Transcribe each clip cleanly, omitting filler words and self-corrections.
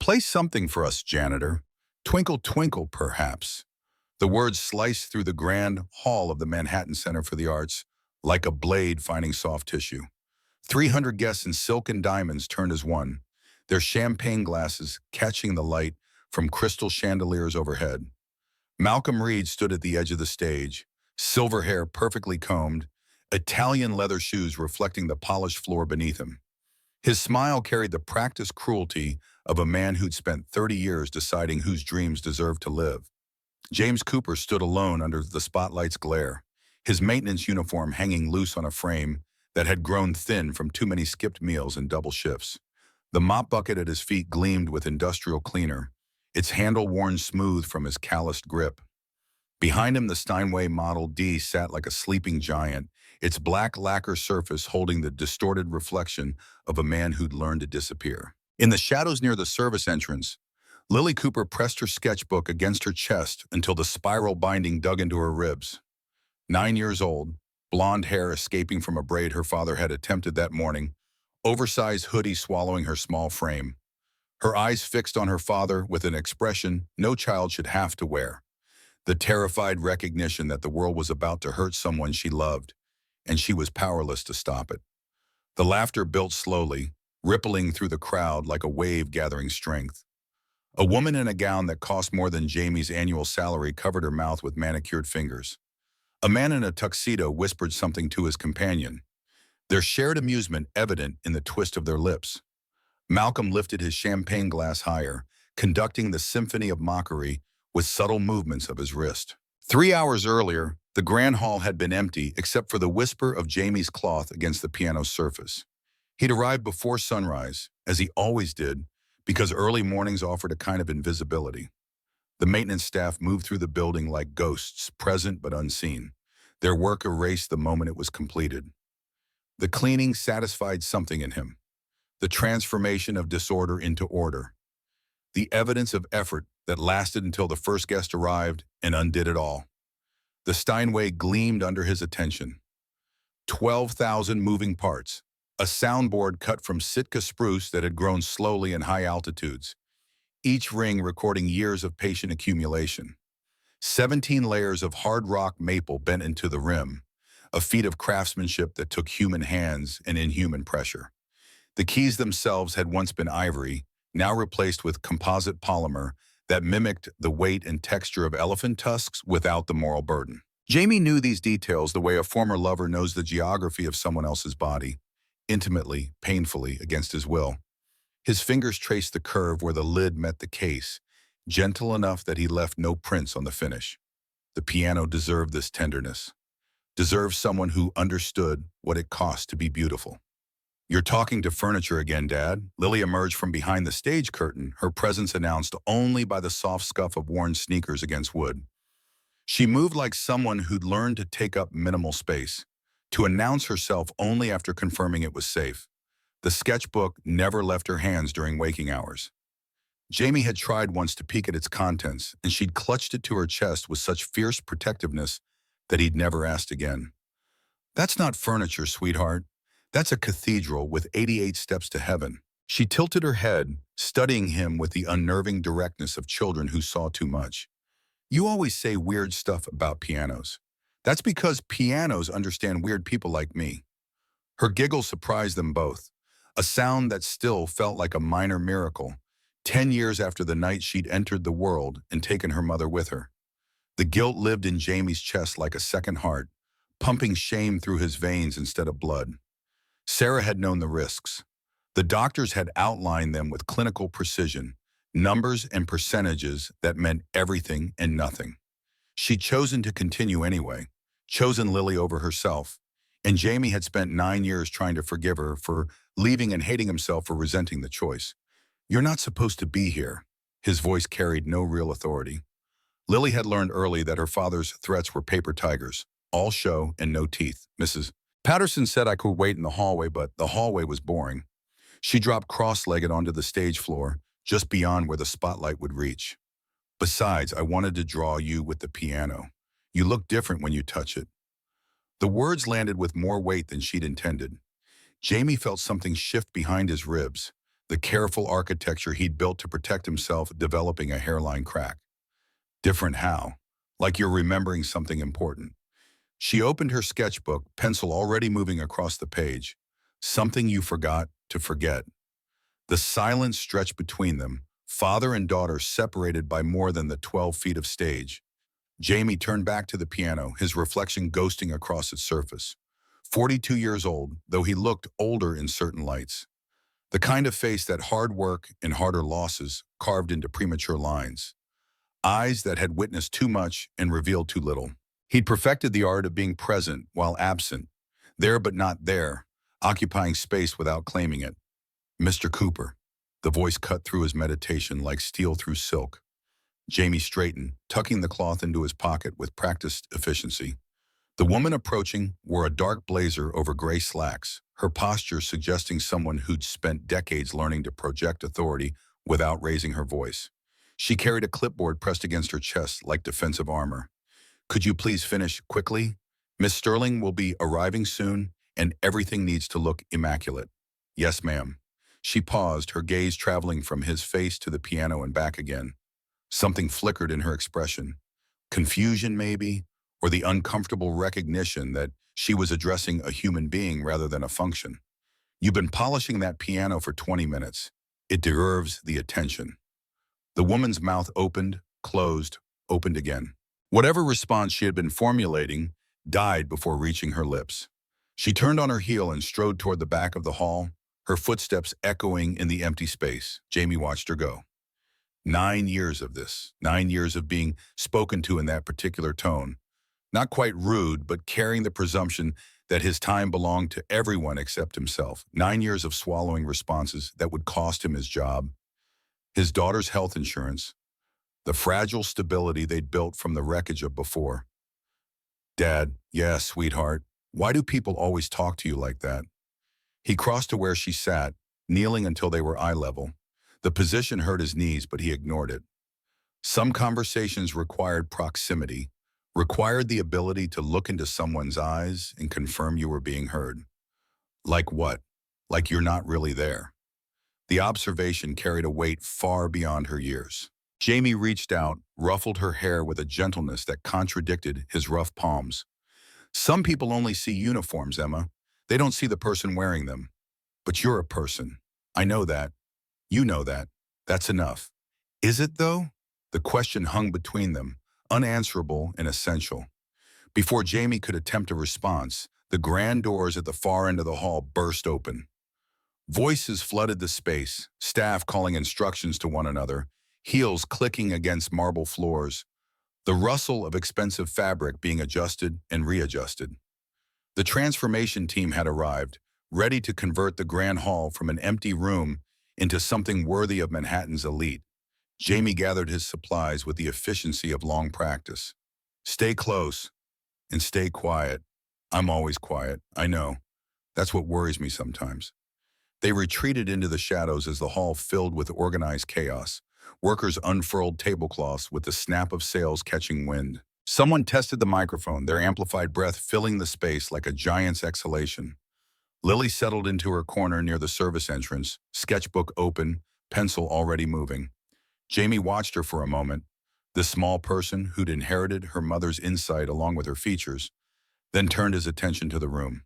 Play something for us, janitor. Twinkle, twinkle, perhaps. The words sliced through the grand hall of the Manhattan Center for the Arts like a blade finding soft tissue. 300 guests in silk and diamonds turned as one, their champagne glasses catching the light from crystal chandeliers overhead. Malcolm Reed stood at the edge of the stage, silver hair perfectly combed, Italian leather shoes reflecting the polished floor beneath him. His smile carried the practiced cruelty of a man who'd spent 30 years deciding whose dreams deserved to live. James Cooper stood alone under the spotlight's glare, his maintenance uniform hanging loose on a frame that had grown thin from too many skipped meals and double shifts. The mop bucket at his feet gleamed with industrial cleaner, its handle worn smooth from his calloused grip. Behind him, the Steinway Model D sat like a sleeping giant, its black lacquer surface holding the distorted reflection of a man who'd learned to disappear. In the shadows near the service entrance, Lily Cooper pressed her sketchbook against her chest until the spiral binding dug into her ribs. 9 years old, blonde hair escaping from a braid her father had attempted that morning, oversized hoodie swallowing her small frame. Her eyes fixed on her father with an expression no child should have to wear. The terrified recognition that the world was about to hurt someone she loved, and she was powerless to stop it. The laughter built slowly, rippling through the crowd like a wave gathering strength. A woman in a gown that cost more than Jamie's annual salary covered her mouth with manicured fingers. A man in a tuxedo whispered something to his companion, their shared amusement evident in the twist of their lips. Malcolm lifted his champagne glass higher, conducting the symphony of mockery with subtle movements of his wrist. 3 hours earlier, the grand hall had been empty except for the whisper of Jamie's cloth against the piano's surface. He'd arrived before sunrise, as he always did, because early mornings offered a kind of invisibility. The maintenance staff moved through the building like ghosts, present but unseen. Their work erased the moment it was completed. The cleaning satisfied something in him, the transformation of disorder into order, the evidence of effort that lasted until the first guest arrived and undid it all. The Steinway gleamed under his attention. 12,000 moving parts, a soundboard cut from Sitka spruce that had grown slowly in high altitudes, each ring recording years of patient accumulation. 17 layers of hard rock maple bent into the rim, a feat of craftsmanship that took human hands and inhuman pressure. The keys themselves had once been ivory, now replaced with composite polymer that mimicked the weight and texture of elephant tusks without the moral burden. Jamie knew these details the way a former lover knows the geography of someone else's body, intimately, painfully, against his will. His fingers traced the curve where the lid met the case, gentle enough that he left no prints on the finish. The piano deserved this tenderness, deserved someone who understood what it cost to be beautiful. "You're talking to furniture again, Dad." Lily emerged from behind the stage curtain, her presence announced only by the soft scuff of worn sneakers against wood. She moved like someone who'd learned to take up minimal space, to announce herself only after confirming it was safe. The sketchbook never left her hands during waking hours. Jamie had tried once to peek at its contents, and she'd clutched it to her chest with such fierce protectiveness that he'd never asked again. "That's not furniture, sweetheart. That's a cathedral with 88 steps to heaven." She tilted her head, studying him with the unnerving directness of children who saw too much. "You always say weird stuff about pianos. That's because pianos understand weird people like me." Her giggle surprised them both, a sound that still felt like a minor miracle, 10 years after the night she'd entered the world and taken her mother with her. The guilt lived in Jamie's chest like a second heart, pumping shame through his veins instead of blood. Sarah had known the risks. The doctors had outlined them with clinical precision, numbers and percentages that meant everything and nothing. She'd chosen to continue anyway, chosen Lily over herself, and Jamie had spent 9 years trying to forgive her for leaving and hating himself for resenting the choice. "You're not supposed to be here." His voice carried no real authority. Lily had learned early that her father's threats were paper tigers, all show and no teeth. "Mrs. Patterson said I could wait in the hallway, but the hallway was boring." She dropped cross-legged onto the stage floor, just beyond where the spotlight would reach. "Besides, I wanted to draw you with the piano. You look different when you touch it." The words landed with more weight than she'd intended. Jamie felt something shift behind his ribs, the careful architecture he'd built to protect himself developing a hairline crack. Different how? Like you're remembering something important. She opened her sketchbook, pencil already moving across the page. Something you forgot to forget. The silence stretched between them, father and daughter separated by more than the 12 feet of stage. Jamie turned back to the piano, his reflection ghosting across its surface. 42 years old, though he looked older in certain lights. The kind of face that hard work and harder losses carved into premature lines. Eyes that had witnessed too much and revealed too little. He'd perfected the art of being present while absent, there but not there, occupying space without claiming it. Mr. Cooper. The voice cut through his meditation like steel through silk. Jamie straightened, tucking the cloth into his pocket with practiced efficiency. The woman approaching wore a dark blazer over gray slacks, her posture suggesting someone who'd spent decades learning to project authority without raising her voice. She carried a clipboard pressed against her chest like defensive armor. Could you please finish quickly? Miss Sterling will be arriving soon, and everything needs to look immaculate. Yes, ma'am. She paused, her gaze traveling from his face to the piano and back again. Something flickered in her expression. Confusion, maybe, or the uncomfortable recognition that she was addressing a human being rather than a function. You've been polishing that piano for 20 minutes. It deserves the attention. The woman's mouth opened, closed, opened again. Whatever response she had been formulating died before reaching her lips. She turned on her heel and strode toward the back of the hall, her footsteps echoing in the empty space. Jamie watched her go. 9 years of this, 9 years of being spoken to in that particular tone. Not quite rude, but carrying the presumption that his time belonged to everyone except himself. 9 years of swallowing responses that would cost him his job, his daughter's health insurance, the fragile stability they'd built from the wreckage of before. Dad, yes, sweetheart, why do people always talk to you like that? He crossed to where she sat, kneeling until they were eye level. The position hurt his knees, but he ignored it. Some conversations required proximity, required the ability to look into someone's eyes and confirm you were being heard. Like what? Like you're not really there. The observation carried a weight far beyond her years. Jamie reached out, ruffled her hair with a gentleness that contradicted his rough palms. Some people only see uniforms, Emma. They don't see the person wearing them. But you're a person. I know that. You know that. That's enough. Is it, though? The question hung between them, unanswerable and essential. Before Jamie could attempt a response, the grand doors at the far end of the hall burst open. Voices flooded the space, staff calling instructions to one another, heels clicking against marble floors, the rustle of expensive fabric being adjusted and readjusted. The transformation team had arrived, ready to convert the grand hall from an empty room into something worthy of Manhattan's elite. Jamie gathered his supplies with the efficiency of long practice. Stay close and stay quiet. I'm always quiet, I know. That's what worries me sometimes. They retreated into the shadows as the hall filled with organized chaos. Workers unfurled tablecloths with the snap of sails catching wind. Someone tested the microphone, their amplified breath filling the space like a giant's exhalation. Lily settled into her corner near the service entrance, sketchbook open, pencil already moving. Jamie watched her for a moment, the small person who'd inherited her mother's insight along with her features, then turned his attention to the room.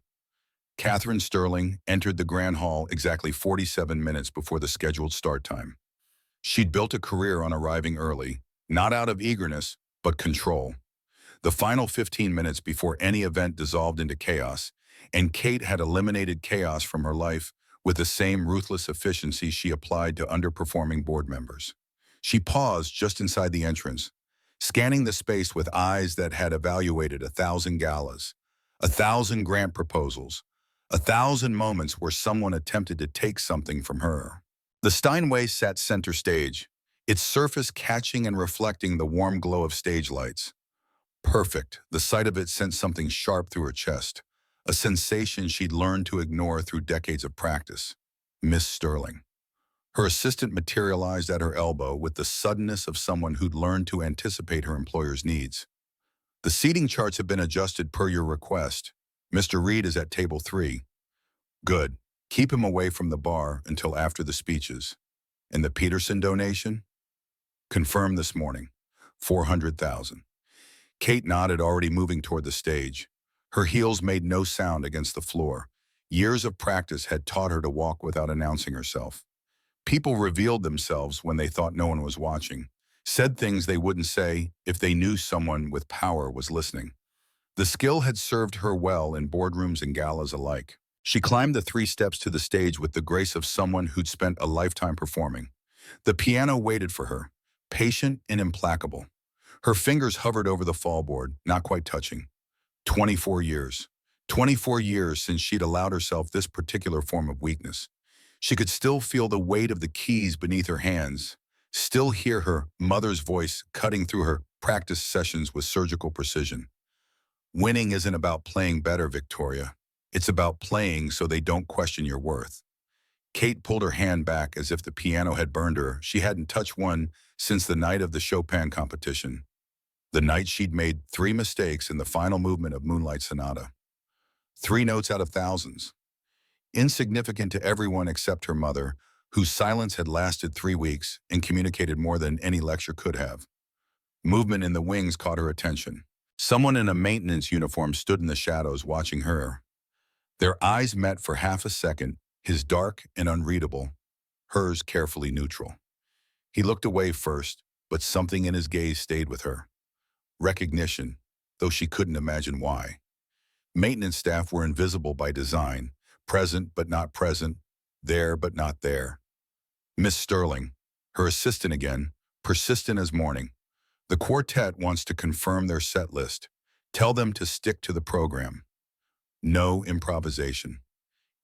Catherine Sterling entered the grand hall exactly 47 minutes before the scheduled start time. She'd built a career on arriving early, not out of eagerness, but control. The final 15 minutes before any event dissolved into chaos, and Kate had eliminated chaos from her life with the same ruthless efficiency she applied to underperforming board members. She paused just inside the entrance, scanning the space with eyes that had evaluated 1,000 galas, 1,000 grant proposals, 1,000 moments where someone attempted to take something from her. The Steinway sat center stage, its surface catching and reflecting the warm glow of stage lights. Perfect, the sight of it sent something sharp through her chest, a sensation she'd learned to ignore through decades of practice. Miss Sterling. Her assistant materialized at her elbow with the suddenness of someone who'd learned to anticipate her employer's needs. The seating charts have been adjusted per your request. Mr. Reed is at table 3. Good. Keep him away from the bar until after the speeches. And the Peterson donation? Confirmed this morning. 400,000. Kate nodded, already moving toward the stage. Her heels made no sound against the floor. Years of practice had taught her to walk without announcing herself. People revealed themselves when they thought no one was watching, said things they wouldn't say if they knew someone with power was listening. The skill had served her well in boardrooms and galas alike. She climbed the 3 steps to the stage with the grace of someone who'd spent a lifetime performing. The piano waited for her, patient and implacable. Her fingers hovered over the fallboard, not quite touching. 24 years. 24 years since she'd allowed herself this particular form of weakness. She could still feel the weight of the keys beneath her hands, still hear her mother's voice cutting through her practice sessions with surgical precision. Winning isn't about playing better, Victoria. It's about playing so they don't question your worth. Kate pulled her hand back as if the piano had burned her. She hadn't touched one since the night of the Chopin competition. The night she'd made 3 mistakes in the final movement of Moonlight Sonata. 3 notes out of thousands. Insignificant to everyone except her mother, whose silence had lasted 3 weeks and communicated more than any lecture could have. Movement in the wings caught her attention. Someone in a maintenance uniform stood in the shadows watching her. Their eyes met for half a second, his dark and unreadable, hers carefully neutral. He looked away first, but something in his gaze stayed with her. Recognition, though she couldn't imagine why. Maintenance staff were invisible by design, present but not present, there but not there. Miss Sterling, her assistant again, persistent as morning. The quartet wants to confirm their set list. Tell them to stick to the program. No improvisation.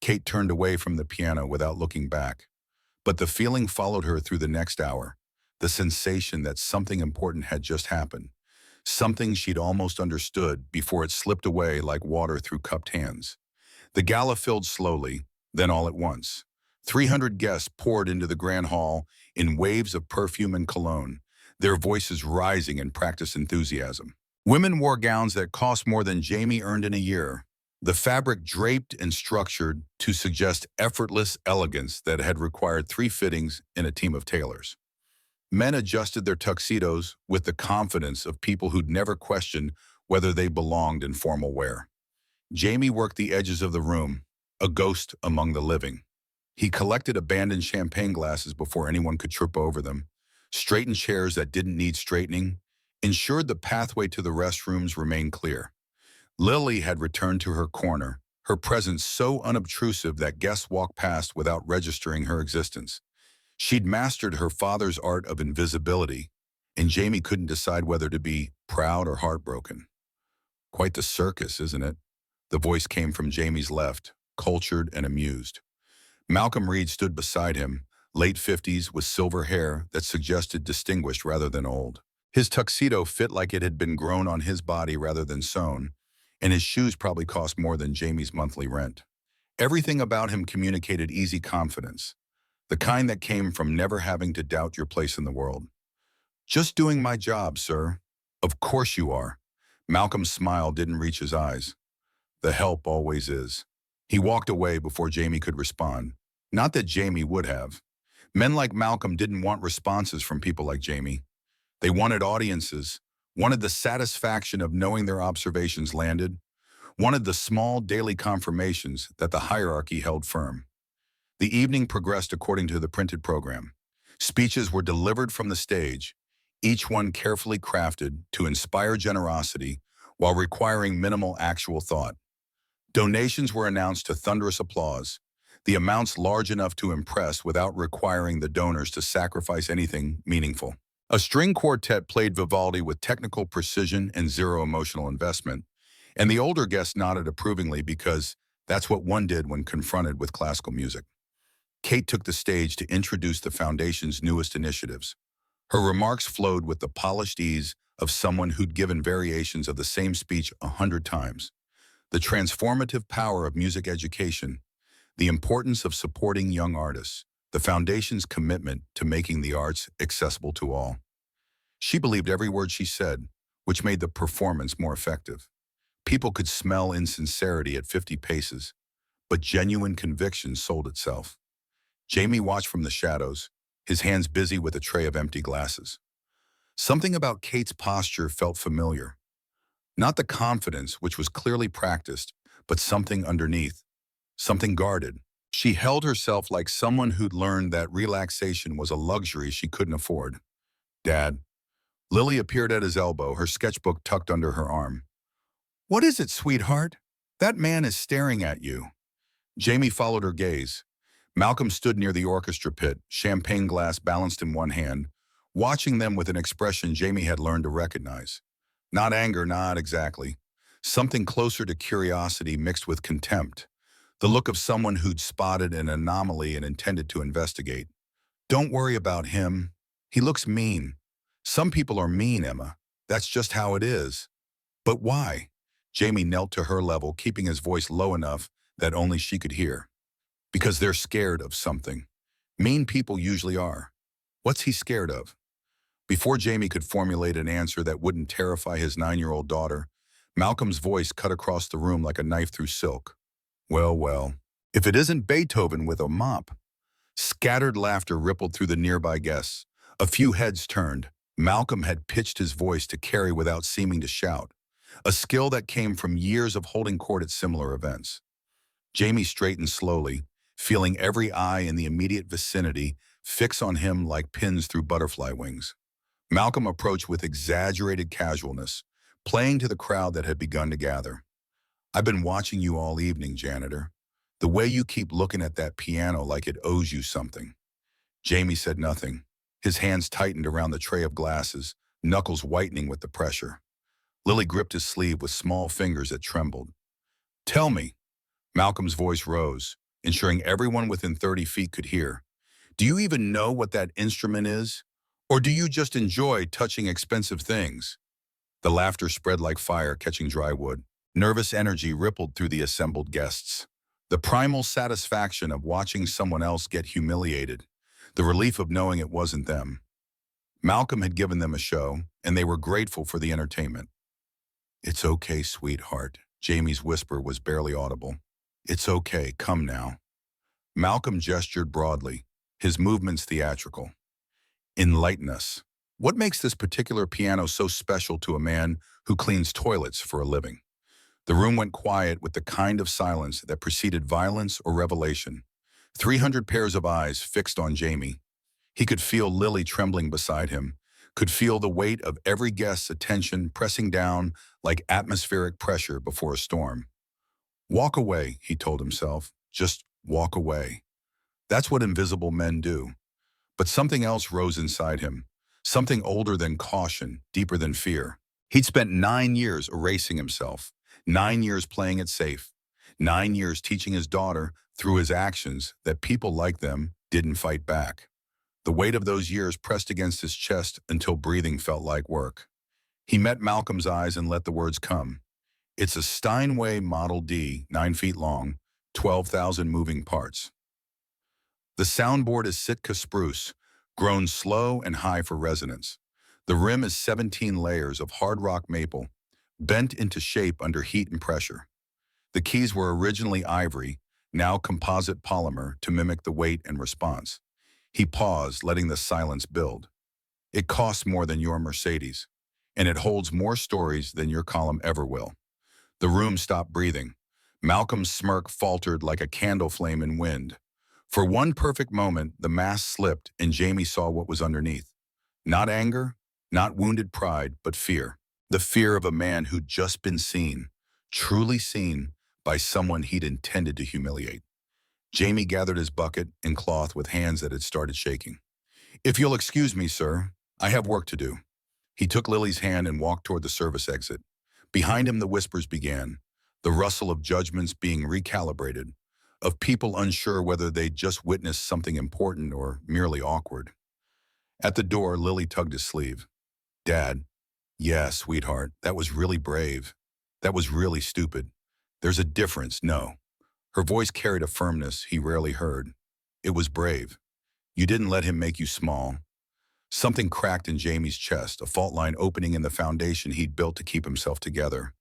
Kate turned away from the piano without looking back. But the feeling followed her through the next hour, the sensation that something important had just happened, something she'd almost understood before it slipped away like water through cupped hands. The gala filled slowly, then all at once. 300 guests poured into the grand hall in waves of perfume and cologne, their voices rising in practice enthusiasm. Women wore gowns that cost more than Jamie earned in a year, the fabric draped and structured to suggest effortless elegance that had required 3 fittings in a team of tailors. Men adjusted their tuxedos with the confidence of people who'd never questioned whether they belonged in formal wear. Jamie worked the edges of the room, a ghost among the living. He collected abandoned champagne glasses before anyone could trip over them, straightened chairs that didn't need straightening, ensured the pathway to the restrooms remained clear. Lily had returned to her corner, her presence so unobtrusive that guests walked past without registering her existence. She'd mastered her father's art of invisibility, and Jamie couldn't decide whether to be proud or heartbroken. Quite the circus, isn't it? The voice came from Jamie's left, cultured and amused. Malcolm Reed stood beside him, late 50s with silver hair that suggested distinguished rather than old. His tuxedo fit like it had been grown on his body rather than sewn, and his shoes probably cost more than Jamie's monthly rent. Everything about him communicated easy confidence, the kind that came from never having to doubt your place in the world. "Just doing my job, sir." "Of course you are." Malcolm's smile didn't reach his eyes. "The help always is." He walked away before Jamie could respond. Not that Jamie would have. Men like Malcolm didn't want responses from people like Jamie. They wanted audiences, wanted the satisfaction of knowing their observations landed, wanted the small daily confirmations that the hierarchy held firm. The evening progressed according to the printed program. Speeches were delivered from the stage, each one carefully crafted to inspire generosity while requiring minimal actual thought. Donations were announced to thunderous applause, the amounts large enough to impress without requiring the donors to sacrifice anything meaningful. A string quartet played Vivaldi with technical precision and zero emotional investment, and the older guests nodded approvingly because that's what one did when confronted with classical music. Kate took the stage to introduce the Foundation's newest initiatives. Her remarks flowed with the polished ease of someone who'd given variations of the same speech 100 times. The transformative power of music education, the importance of supporting young artists, the Foundation's commitment to making the arts accessible to all. She believed every word she said, which made the performance more effective. People could smell insincerity at 50 paces, but genuine conviction sold itself. Jamie watched from the shadows, his hands busy with a tray of empty glasses. Something about Kate's posture felt familiar. Not the confidence, which was clearly practiced, but something underneath, something guarded. She held herself like someone who'd learned that relaxation was a luxury she couldn't afford. Dad. Lily appeared at his elbow, her sketchbook tucked under her arm. What is it, sweetheart? That man is staring at you. Jamie followed her gaze. Malcolm stood near the orchestra pit, champagne glass balanced in one hand, watching them with an expression Jamie had learned to recognize. Not anger, not exactly. Something closer to curiosity mixed with contempt. The look of someone who'd spotted an anomaly and intended to investigate. Don't worry about him. He looks mean. Some people are mean, Emma. That's just how it is. But why? Jamie knelt to her level, keeping his voice low enough that only she could hear. Because they're scared of something. Mean people usually are. What's he scared of? Before Jamie could formulate an answer that wouldn't terrify his 9-year-old daughter, Malcolm's voice cut across the room like a knife through silk. Well, well, if it isn't Beethoven with a mop. Scattered laughter rippled through the nearby guests. A few heads turned. Malcolm had pitched his voice to carry without seeming to shout, a skill that came from years of holding court at similar events. Jamie straightened slowly, feeling every eye in the immediate vicinity fix on him like pins through butterfly wings. Malcolm approached with exaggerated casualness, playing to the crowd that had begun to gather. I've been watching you all evening, Janitor. The way you keep looking at that piano like it owes you something. Jamie said nothing. His hands tightened around the tray of glasses, knuckles whitening with the pressure. Lily gripped his sleeve with small fingers that trembled. Tell me. Malcolm's voice rose, ensuring everyone within 30 feet could hear. Do you even know what that instrument is? Or do you just enjoy touching expensive things? The laughter spread like fire catching dry wood. Nervous energy rippled through the assembled guests. The primal satisfaction of watching someone else get humiliated. The relief of knowing it wasn't them. Malcolm had given them a show, and they were grateful for the entertainment. It's okay, sweetheart. Jamie's whisper was barely audible. It's okay, come now. Malcolm gestured broadly, his movements theatrical. Enlighten us. What makes this particular piano so special to a man who cleans toilets for a living? The room went quiet with the kind of silence that preceded violence or revelation. 300 pairs of eyes fixed on Jamie. He could feel Lily trembling beside him, could feel the weight of every guest's attention pressing down like atmospheric pressure before a storm. Walk away, he told himself. Just walk away. That's what invisible men do. But something else rose inside him, something older than caution, deeper than fear. He'd spent 9 years erasing himself, 9 years playing it safe, 9 years teaching his daughter, through his actions, that people like them didn't fight back. The weight of those years pressed against his chest until breathing felt like work. He met Malcolm's eyes and let the words come. It's a Steinway Model D, 9 feet long, 12,000 moving parts. The soundboard is Sitka spruce, grown slow and high for resonance. The rim is 17 layers of hard rock maple, bent into shape under heat and pressure. The keys were originally ivory, now composite polymer to mimic the weight and response. He paused, letting the silence build. It costs more than your Mercedes, and it holds more stories than your column ever will. The room stopped breathing. Malcolm's smirk faltered like a candle flame in wind. For one perfect moment, the mask slipped and Jamie saw what was underneath. Not anger, not wounded pride, but fear. The fear of a man who'd just been seen, truly seen, by someone he'd intended to humiliate. Jamie gathered his bucket and cloth with hands that had started shaking. If you'll excuse me, sir, I have work to do. He took Lily's hand and walked toward the service exit. Behind him, the whispers began, the rustle of judgments being recalibrated, of people unsure whether they'd just witnessed something important or merely awkward. At the door, Lily tugged his sleeve. Dad, yeah, sweetheart, that was really brave. That was really stupid. There's a difference, no. Her voice carried a firmness he rarely heard. It was brave. You didn't let him make you small. Something cracked in Jamie's chest, a fault line opening in the foundation he'd built to keep himself together.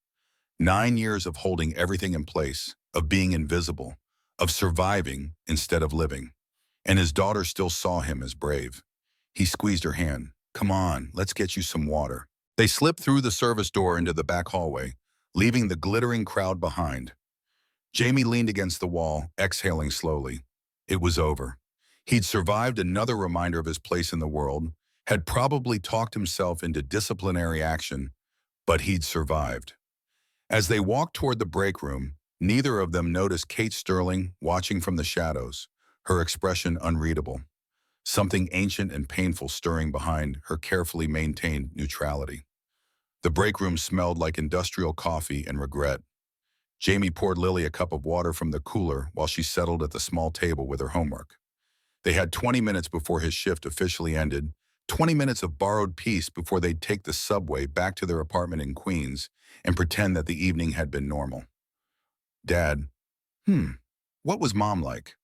9 years of holding everything in place, of being invisible, of surviving instead of living. And his daughter still saw him as brave. He squeezed her hand. Come on, let's get you some water. They slipped through the service door into the back hallway, leaving the glittering crowd behind. Jamie leaned against the wall, exhaling slowly. It was over. He'd survived another reminder of his place in the world, had probably talked himself into disciplinary action, but he'd survived. As they walked toward the break room, neither of them noticed Kate Sterling watching from the shadows, her expression unreadable, something ancient and painful stirring behind her carefully maintained neutrality. The break room smelled like industrial coffee and regret. Jamie poured Lily a cup of water from the cooler while she settled at the small table with her homework. They had 20 minutes before his shift officially ended, 20 minutes of borrowed peace before they'd take the subway back to their apartment in Queens and pretend that the evening had been normal. Dad, what was Mom like?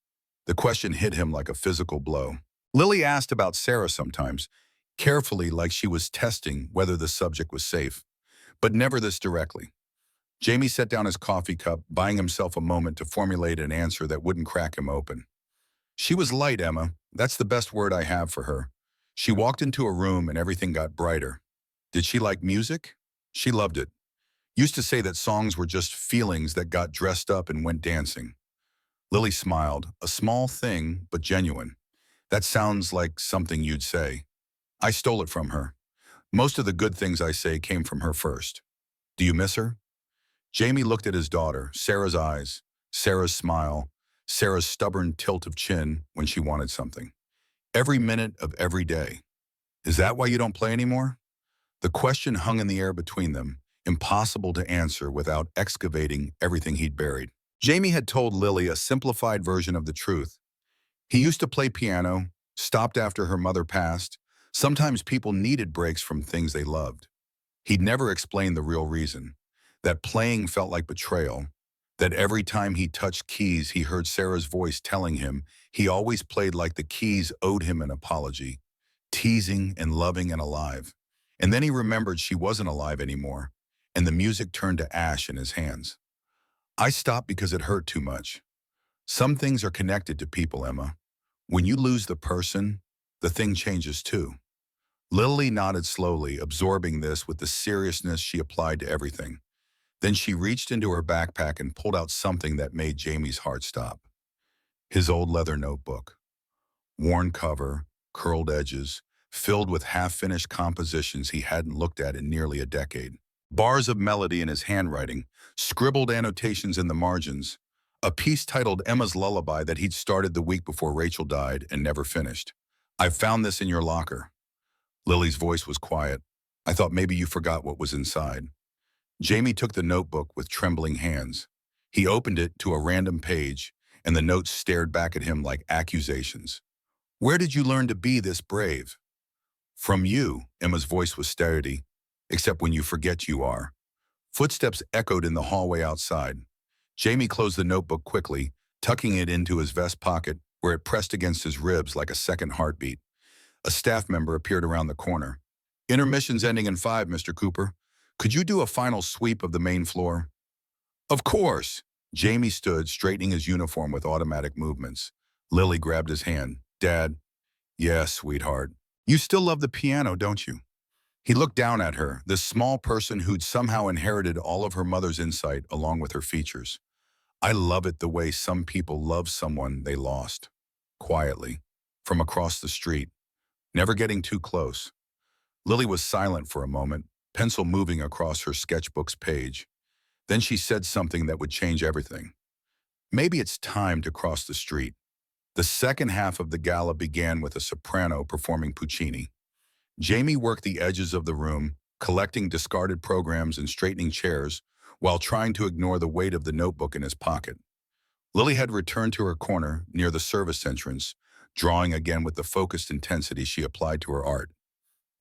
The question hit him like a physical blow. Lily asked about Sarah sometimes, carefully like she was testing whether the subject was safe, but never this directly. Jamie set down his coffee cup, buying himself a moment to formulate an answer that wouldn't crack him open. She was light, Emma. That's the best word I have for her. She walked into a room and everything got brighter. Did she like music? She loved it. Used to say that songs were just feelings that got dressed up and went dancing. Lily smiled, a small thing, but genuine. That sounds like something you'd say. I stole it from her. Most of the good things I say came from her first. Do you miss her? Jamie looked at his daughter, Sarah's eyes, Sarah's smile, Sarah's stubborn tilt of chin when she wanted something. Every minute of every day. Is that why you don't play anymore? The question hung in the air between them, impossible to answer without excavating everything he'd buried. Jamie had told Lily a simplified version of the truth. He used to play piano, stopped after her mother passed. Sometimes people needed breaks from things they loved. He'd never explained the real reason, that playing felt like betrayal, that every time he touched keys he heard Sarah's voice telling him he always played like the keys owed him an apology, teasing and loving and alive. And then he remembered she wasn't alive anymore, and the music turned to ash in his hands. I stopped because it hurt too much. Some things are connected to people, Emma. When you lose the person, the thing changes too. Lily nodded slowly, absorbing this with the seriousness she applied to everything. Then she reached into her backpack and pulled out something that made Jamie's heart stop. His old leather notebook. Worn cover, curled edges, filled with half-finished compositions he hadn't looked at in nearly a decade. Bars of melody in his handwriting, scribbled annotations in the margins, a piece titled Emma's Lullaby that he'd started the week before Rachel died and never finished. I found this in your locker. Lily's voice was quiet. I thought maybe you forgot what was inside. Jamie took the notebook with trembling hands. He opened it to a random page, and the notes stared back at him like accusations. Where did you learn to be this brave? From you, Emma's voice was steady, except when you forget you are. Footsteps echoed in the hallway outside. Jamie closed the notebook quickly, tucking it into his vest pocket where it pressed against his ribs like a second heartbeat. A staff member appeared around the corner. Intermission's ending in 5, Mr. Cooper. Could you do a final sweep of the main floor? Of course. Jamie stood, straightening his uniform with automatic movements. Lily grabbed his hand. Dad. Yes, sweetheart. You still love the piano, don't you? He looked down at her, this small person who'd somehow inherited all of her mother's insight along with her features. I love it the way some people love someone they lost. Quietly, from across the street, never getting too close. Lily was silent for a moment, pencil moving across her sketchbook's page. Then she said something that would change everything. Maybe it's time to cross the street. The second half of the gala began with a soprano performing Puccini. Jamie worked the edges of the room, collecting discarded programs and straightening chairs, while trying to ignore the weight of the notebook in his pocket. Lily had returned to her corner near the service entrance, drawing again with the focused intensity she applied to her art.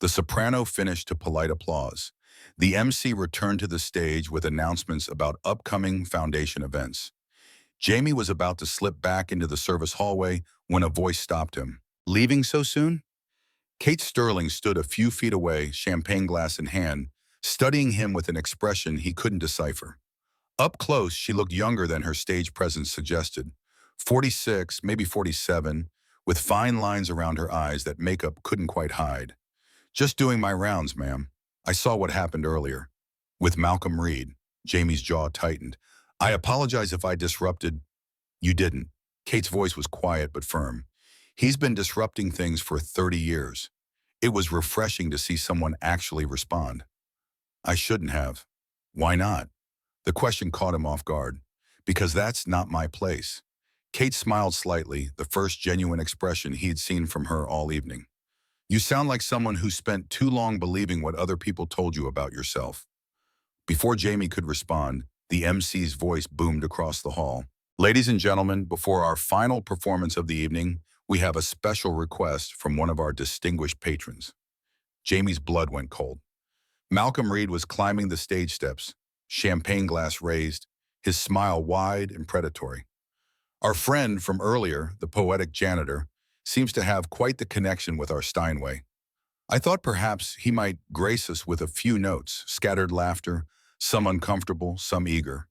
The soprano finished to polite applause. The MC returned to the stage with announcements about upcoming foundation events. Jamie was about to slip back into the service hallway when a voice stopped him. Leaving so soon? Kate Sterling stood a few feet away, champagne glass in hand, studying him with an expression he couldn't decipher. Up close, she looked younger than her stage presence suggested, 46, maybe 47, with fine lines around her eyes that makeup couldn't quite hide. Just doing my rounds, ma'am. I saw what happened earlier. With Malcolm Reed, Jamie's jaw tightened. I apologize if I disrupted. You didn't. Kate's voice was quiet but firm. He's been disrupting things for 30 years. It was refreshing to see someone actually respond. I shouldn't have. Why not? The question caught him off guard. Because that's not my place. Kate smiled slightly, the first genuine expression he'd seen from her all evening. You sound like someone who spent too long believing what other people told you about yourself. Before Jamie could respond, the MC's voice boomed across the hall. Ladies and gentlemen, before our final performance of the evening, we have a special request from one of our distinguished patrons. Jamie's blood went cold. Malcolm Reed was climbing the stage steps, champagne glass raised, his smile wide and predatory. Our friend from earlier, the poetic Janitor, seems to have quite the connection with our Steinway. I thought perhaps he might grace us with a few notes, scattered laughter, some uncomfortable, some eager.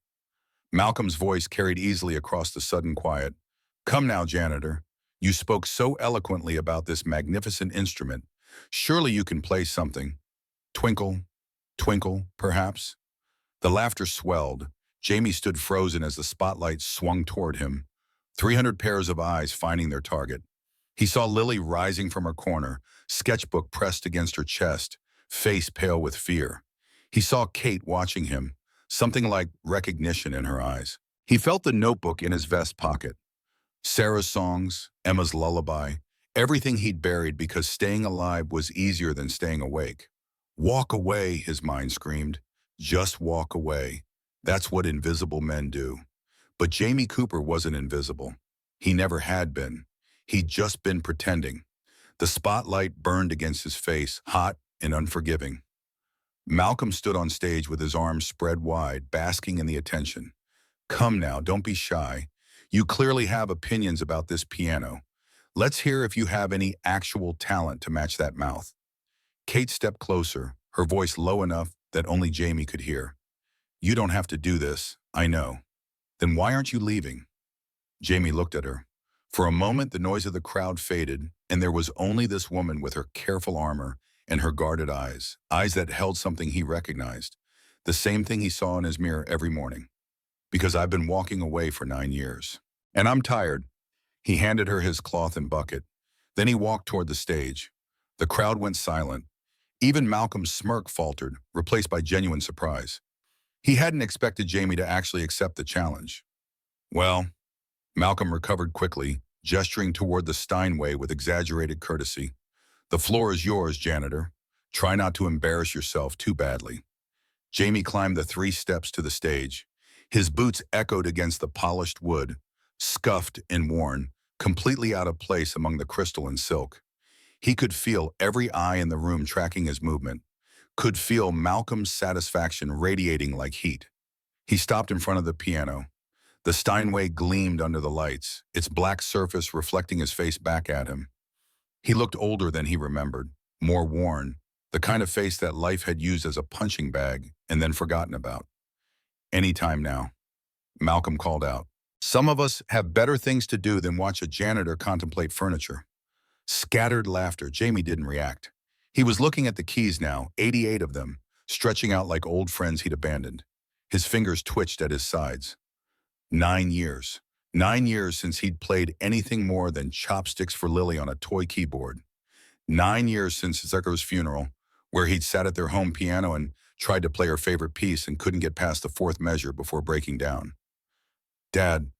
Malcolm's voice carried easily across the sudden quiet. Come now, Janitor. You spoke so eloquently about this magnificent instrument. Surely you can play something. Twinkle, twinkle, perhaps? The laughter swelled. Jamie stood frozen as the spotlight swung toward him, 300 pairs of eyes finding their target. He saw Lily rising from her corner, sketchbook pressed against her chest, face pale with fear. He saw Kate watching him, something like recognition in her eyes. He felt the notebook in his vest pocket. Sarah's songs, Emma's lullaby, everything he'd buried because staying alive was easier than staying awake. Walk away, his mind screamed. Just walk away. That's what invisible men do. But Jamie Cooper wasn't invisible. He never had been. He'd just been pretending. The spotlight burned against his face, hot and unforgiving. Malcolm stood on stage with his arms spread wide, basking in the attention. Come now, don't be shy. You clearly have opinions about this piano. Let's hear if you have any actual talent to match that mouth. Kate stepped closer, her voice low enough that only Jamie could hear. You don't have to do this, I know. Then why aren't you leaving? Jamie looked at her. For a moment, the noise of the crowd faded, and there was only this woman with her careful armor and her guarded eyes, eyes that held something he recognized, the same thing he saw in his mirror every morning. Because I've been walking away for 9 years. And I'm tired. He handed her his cloth and bucket. Then he walked toward the stage. The crowd went silent. Even Malcolm's smirk faltered, replaced by genuine surprise. He hadn't expected Jamie to actually accept the challenge. Well, Malcolm recovered quickly, gesturing toward the Steinway with exaggerated courtesy. The floor is yours, Janitor. Try not to embarrass yourself too badly. Jamie climbed the 3 steps to the stage. His boots echoed against the polished wood, scuffed and worn, completely out of place among the crystal and silk. He could feel every eye in the room tracking his movement, could feel Malcolm's satisfaction radiating like heat. He stopped in front of the piano. The Steinway gleamed under the lights, its black surface reflecting his face back at him. He looked older than he remembered, more worn, the kind of face that life had used as a punching bag and then forgotten about. Any time now, Malcolm called out. Some of us have better things to do than watch a janitor contemplate furniture. Scattered laughter. Jamie didn't react. He was looking at the keys now, 88 of them, stretching out like old friends he'd abandoned. His fingers twitched at his sides. 9 years. 9 years since he'd played anything more than chopsticks for Lily on a toy keyboard. 9 years since Zucker's funeral, where he'd sat at their home piano and tried to play her favorite piece and couldn't get past the 4th measure before breaking down. Dad.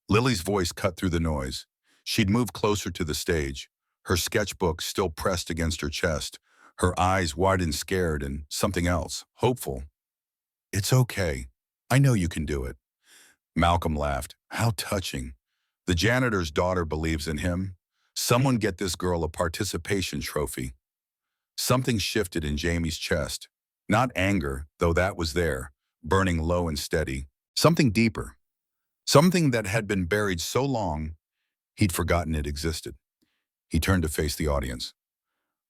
Lily's voice cut through the noise. She'd moved closer to the stage, her sketchbook still pressed against her chest, her eyes wide and scared and something else, hopeful. It's okay. I know you can do it. Malcolm laughed. How touching. The janitor's daughter believes in him. Someone get this girl a participation trophy. Something shifted in Jamie's chest. Not anger, though that was there, burning low and steady. Something deeper. Something that had been buried so long, he'd forgotten it existed. He turned to face the audience.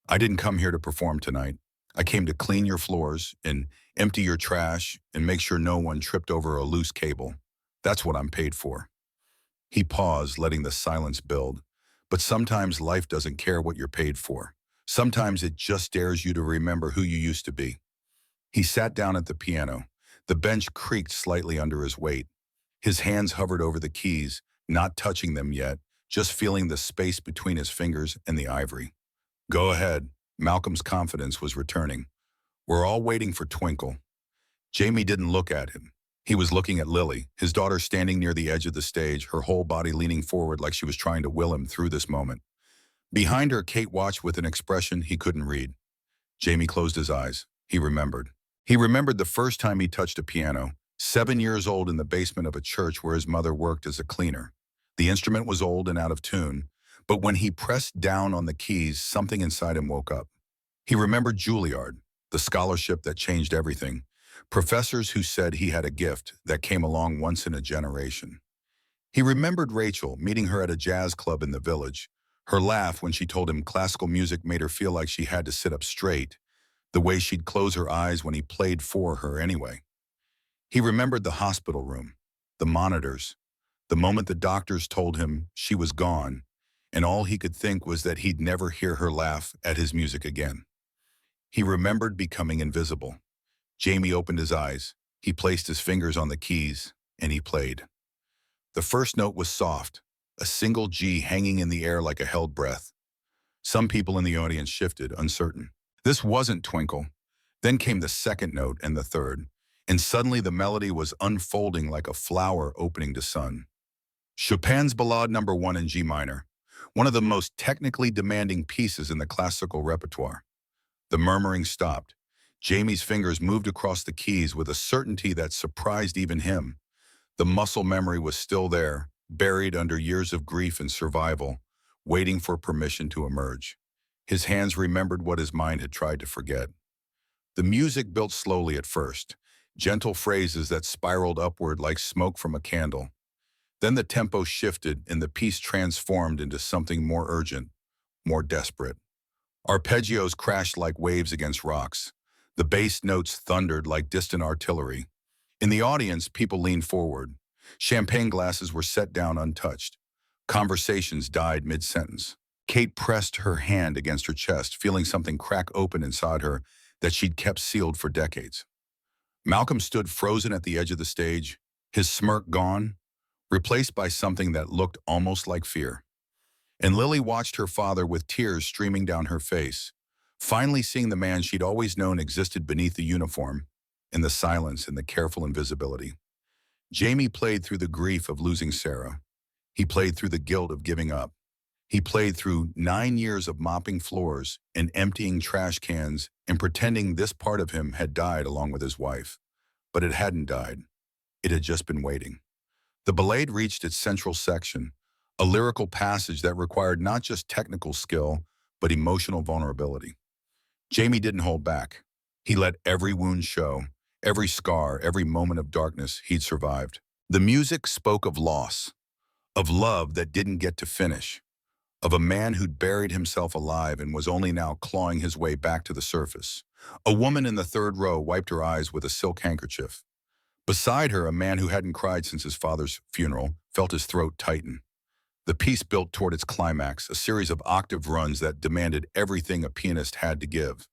I didn't come here to perform tonight. I came to clean your floors and empty your trash and make sure no one tripped over a loose cable. That's what I'm paid for. He paused, letting the silence build. But sometimes life doesn't care what you're paid for. Sometimes it just dares you to remember who you used to be. He sat down at the piano. The bench creaked slightly under his weight. His hands hovered over the keys, not touching them yet, just feeling the space between his fingers and the ivory. Go ahead. Malcolm's confidence was returning. We're all waiting for Twinkle. Jamie didn't look at him. He was looking at Lily, his daughter standing near the edge of the stage, her whole body leaning forward like she was trying to will him through this moment. Behind her, Kate watched with an expression he couldn't read. Jamie closed his eyes. He remembered. He remembered the first time he touched a piano, 7 years old in the basement of a church where his mother worked as a cleaner. The instrument was old and out of tune, but when he pressed down on the keys, something inside him woke up. He remembered Juilliard, the scholarship that changed everything, professors who said he had a gift that came along once in a generation. He remembered Rachel, meeting her at a jazz club in the village, her laugh when she told him classical music made her feel like she had to sit up straight, the way she'd close her eyes when he played for her anyway. He remembered the hospital room, the monitors, the moment the doctors told him she was gone, and all he could think was that he'd never hear her laugh at his music again. He remembered becoming invisible. Jamie opened his eyes. He placed his fingers on the keys, and he played. The first note was soft, a single G hanging in the air like a held breath. Some people in the audience shifted, uncertain. This wasn't Twinkle. Then came the second note and the third, and suddenly the melody was unfolding like a flower opening to sun. Chopin's Ballade No. 1 in G minor, one of the most technically demanding pieces in the classical repertoire. The murmuring stopped. Jamie's fingers moved across the keys with a certainty that surprised even him. The muscle memory was still there, buried under years of grief and survival, waiting for permission to emerge. His hands remembered what his mind had tried to forget. The music built slowly at first, gentle phrases that spiraled upward like smoke from a candle. Then the tempo shifted and the piece transformed into something more urgent, more desperate. Arpeggios crashed like waves against rocks. The bass notes thundered like distant artillery. In the audience, people leaned forward. Champagne glasses were set down untouched. Conversations died mid-sentence. Kate pressed her hand against her chest, feeling something crack open inside her that she'd kept sealed for decades. Malcolm stood frozen at the edge of the stage, his smirk gone, replaced by something that looked almost like fear. And Lily watched her father with tears streaming down her face, finally seeing the man she'd always known existed beneath the uniform, in the silence and the careful invisibility. Jamie played through the grief of losing Sarah. He played through the guilt of giving up. He played through 9 years of mopping floors and emptying trash cans and pretending this part of him had died along with his wife. But it hadn't died. It had just been waiting. The ballade reached its central section, a lyrical passage that required not just technical skill, but emotional vulnerability. Jamie didn't hold back. He let every wound show, every scar, every moment of darkness he'd survived. The music spoke of loss, of love that didn't get to finish, of a man who'd buried himself alive and was only now clawing his way back to the surface. A woman in the third row wiped her eyes with a silk handkerchief. Beside her, a man who hadn't cried since his father's funeral felt his throat tighten. The piece built toward its climax, a series of octave runs that demanded everything a pianist had to give.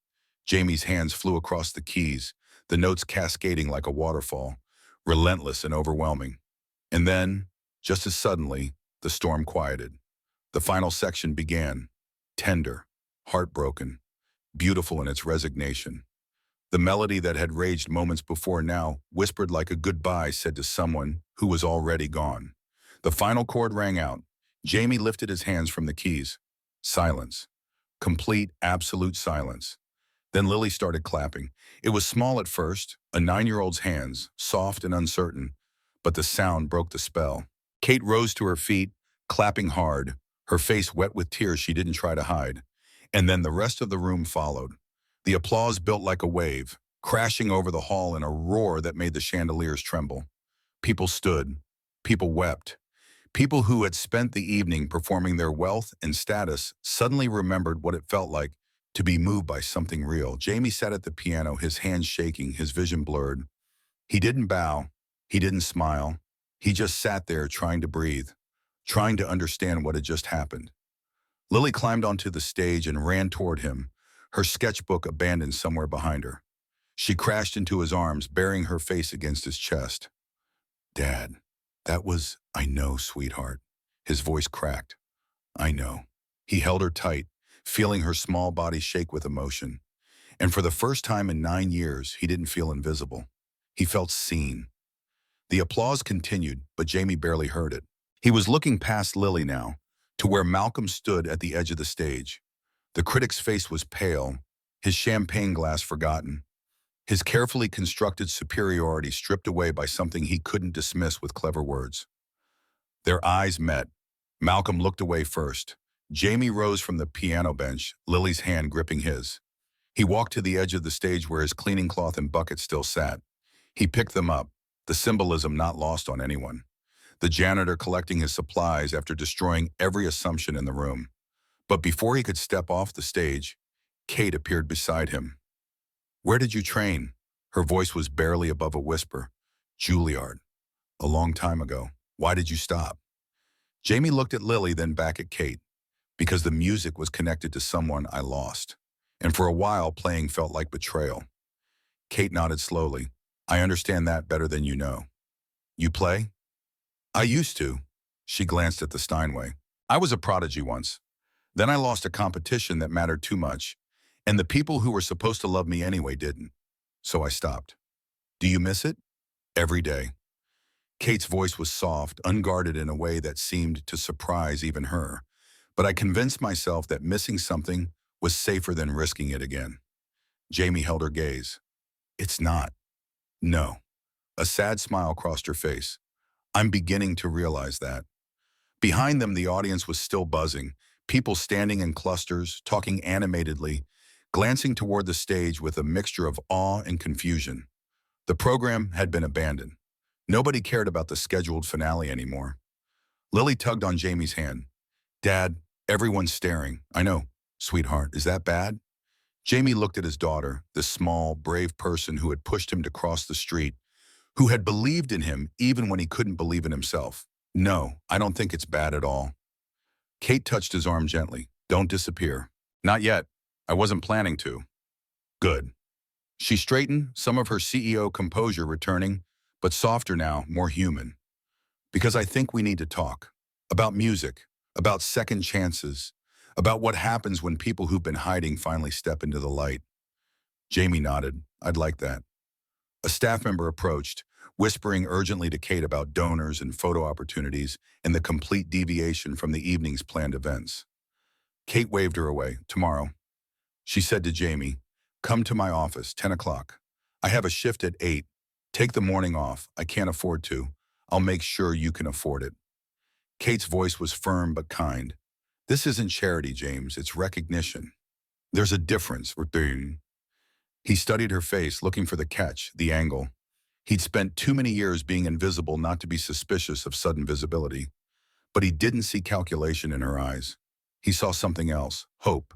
Jamie's hands flew across the keys, the notes cascading like a waterfall, relentless and overwhelming. And then, just as suddenly, the storm quieted. The final section began, tender, heartbroken, beautiful in its resignation. The melody that had raged moments before now whispered like a goodbye said to someone who was already gone. The final chord rang out. Jamie lifted his hands from the keys. Silence. Complete, absolute silence. Then Lily started clapping. It was small at first, a 9-year-old's hands, soft and uncertain, but the sound broke the spell. Kate rose to her feet, clapping hard, her face wet with tears she didn't try to hide. And then the rest of the room followed. The applause built like a wave, crashing over the hall in a roar that made the chandeliers tremble. People stood. People wept. People who had spent the evening performing their wealth and status suddenly remembered what it felt like to be moved by something real. Jamie sat at the piano, his hands shaking, his vision blurred. He didn't bow. He didn't smile. He just sat there trying to breathe. trying to understand what had just happened. Lily climbed onto the stage and ran toward him, her sketchbook abandoned somewhere behind her. She crashed into his arms, burying her face against his chest. Dad, I know, sweetheart. His voice cracked. I know. He held her tight, feeling her small body shake with emotion. And for the first time in 9 years, he didn't feel invisible. He felt seen. The applause continued, but Jamie barely heard it. He was looking past Lily now, to where Malcolm stood at the edge of the stage. The critic's face was pale, his champagne glass forgotten, his carefully constructed superiority stripped away by something he couldn't dismiss with clever words. Their eyes met. Malcolm looked away first. Jamie rose from the piano bench, Lily's hand gripping his. He walked to the edge of the stage where his cleaning cloth and bucket still sat. He picked them up, the symbolism not lost on anyone. The janitor collecting his supplies after destroying every assumption in the room. But before he could step off the stage, Kate appeared beside him. Where did you train? Her voice was barely above a whisper. Juilliard. A long time ago. Why did you stop? Jamie looked at Lily, then back at Kate. Because the music was connected to someone I lost. And for a while, playing felt like betrayal. Kate nodded slowly. I understand that better than you know. You play? I used to. She glanced at the Steinway. I was a prodigy once. Then I lost a competition that mattered too much, and the people who were supposed to love me anyway didn't. So I stopped. Do you miss it? Every day. Kate's voice was soft, unguarded in a way that seemed to surprise even her, but I convinced myself that missing something was safer than risking it again. Jamie held her gaze. It's not. No. A sad smile crossed her face. I'm beginning to realize that. Behind them, the audience was still buzzing, people standing in clusters, talking animatedly, glancing toward the stage with a mixture of awe and confusion. The program had been abandoned. Nobody cared about the scheduled finale anymore. Lily tugged on Jamie's hand. Dad, everyone's staring. I know, sweetheart, is that bad? Jamie looked at his daughter, this small, brave person who had pushed him to cross the street, who had believed in him even when he couldn't believe in himself. No, I don't think it's bad at all. Kate touched his arm gently. Don't disappear. Not yet. I wasn't planning to. Good. She straightened, some of her CEO composure returning, but softer now, more human. Because I think we need to talk. About music, about second chances, about what happens when people who've been hiding finally step into the light. Jamie nodded. I'd like that. A staff member approached, whispering urgently to Kate about donors and photo opportunities and the complete deviation from the evening's planned events. Kate waved her away. Tomorrow. She said to Jamie, come to my office, 10 o'clock. I have a shift at 8. Take the morning off. I can't afford to. I'll make sure you can afford it. Kate's voice was firm but kind. This isn't charity, James. It's recognition. There's a difference. He studied her face, looking for the catch, the angle. He'd spent too many years being invisible not to be suspicious of sudden visibility. But he didn't see calculation in her eyes. He saw something else, hope.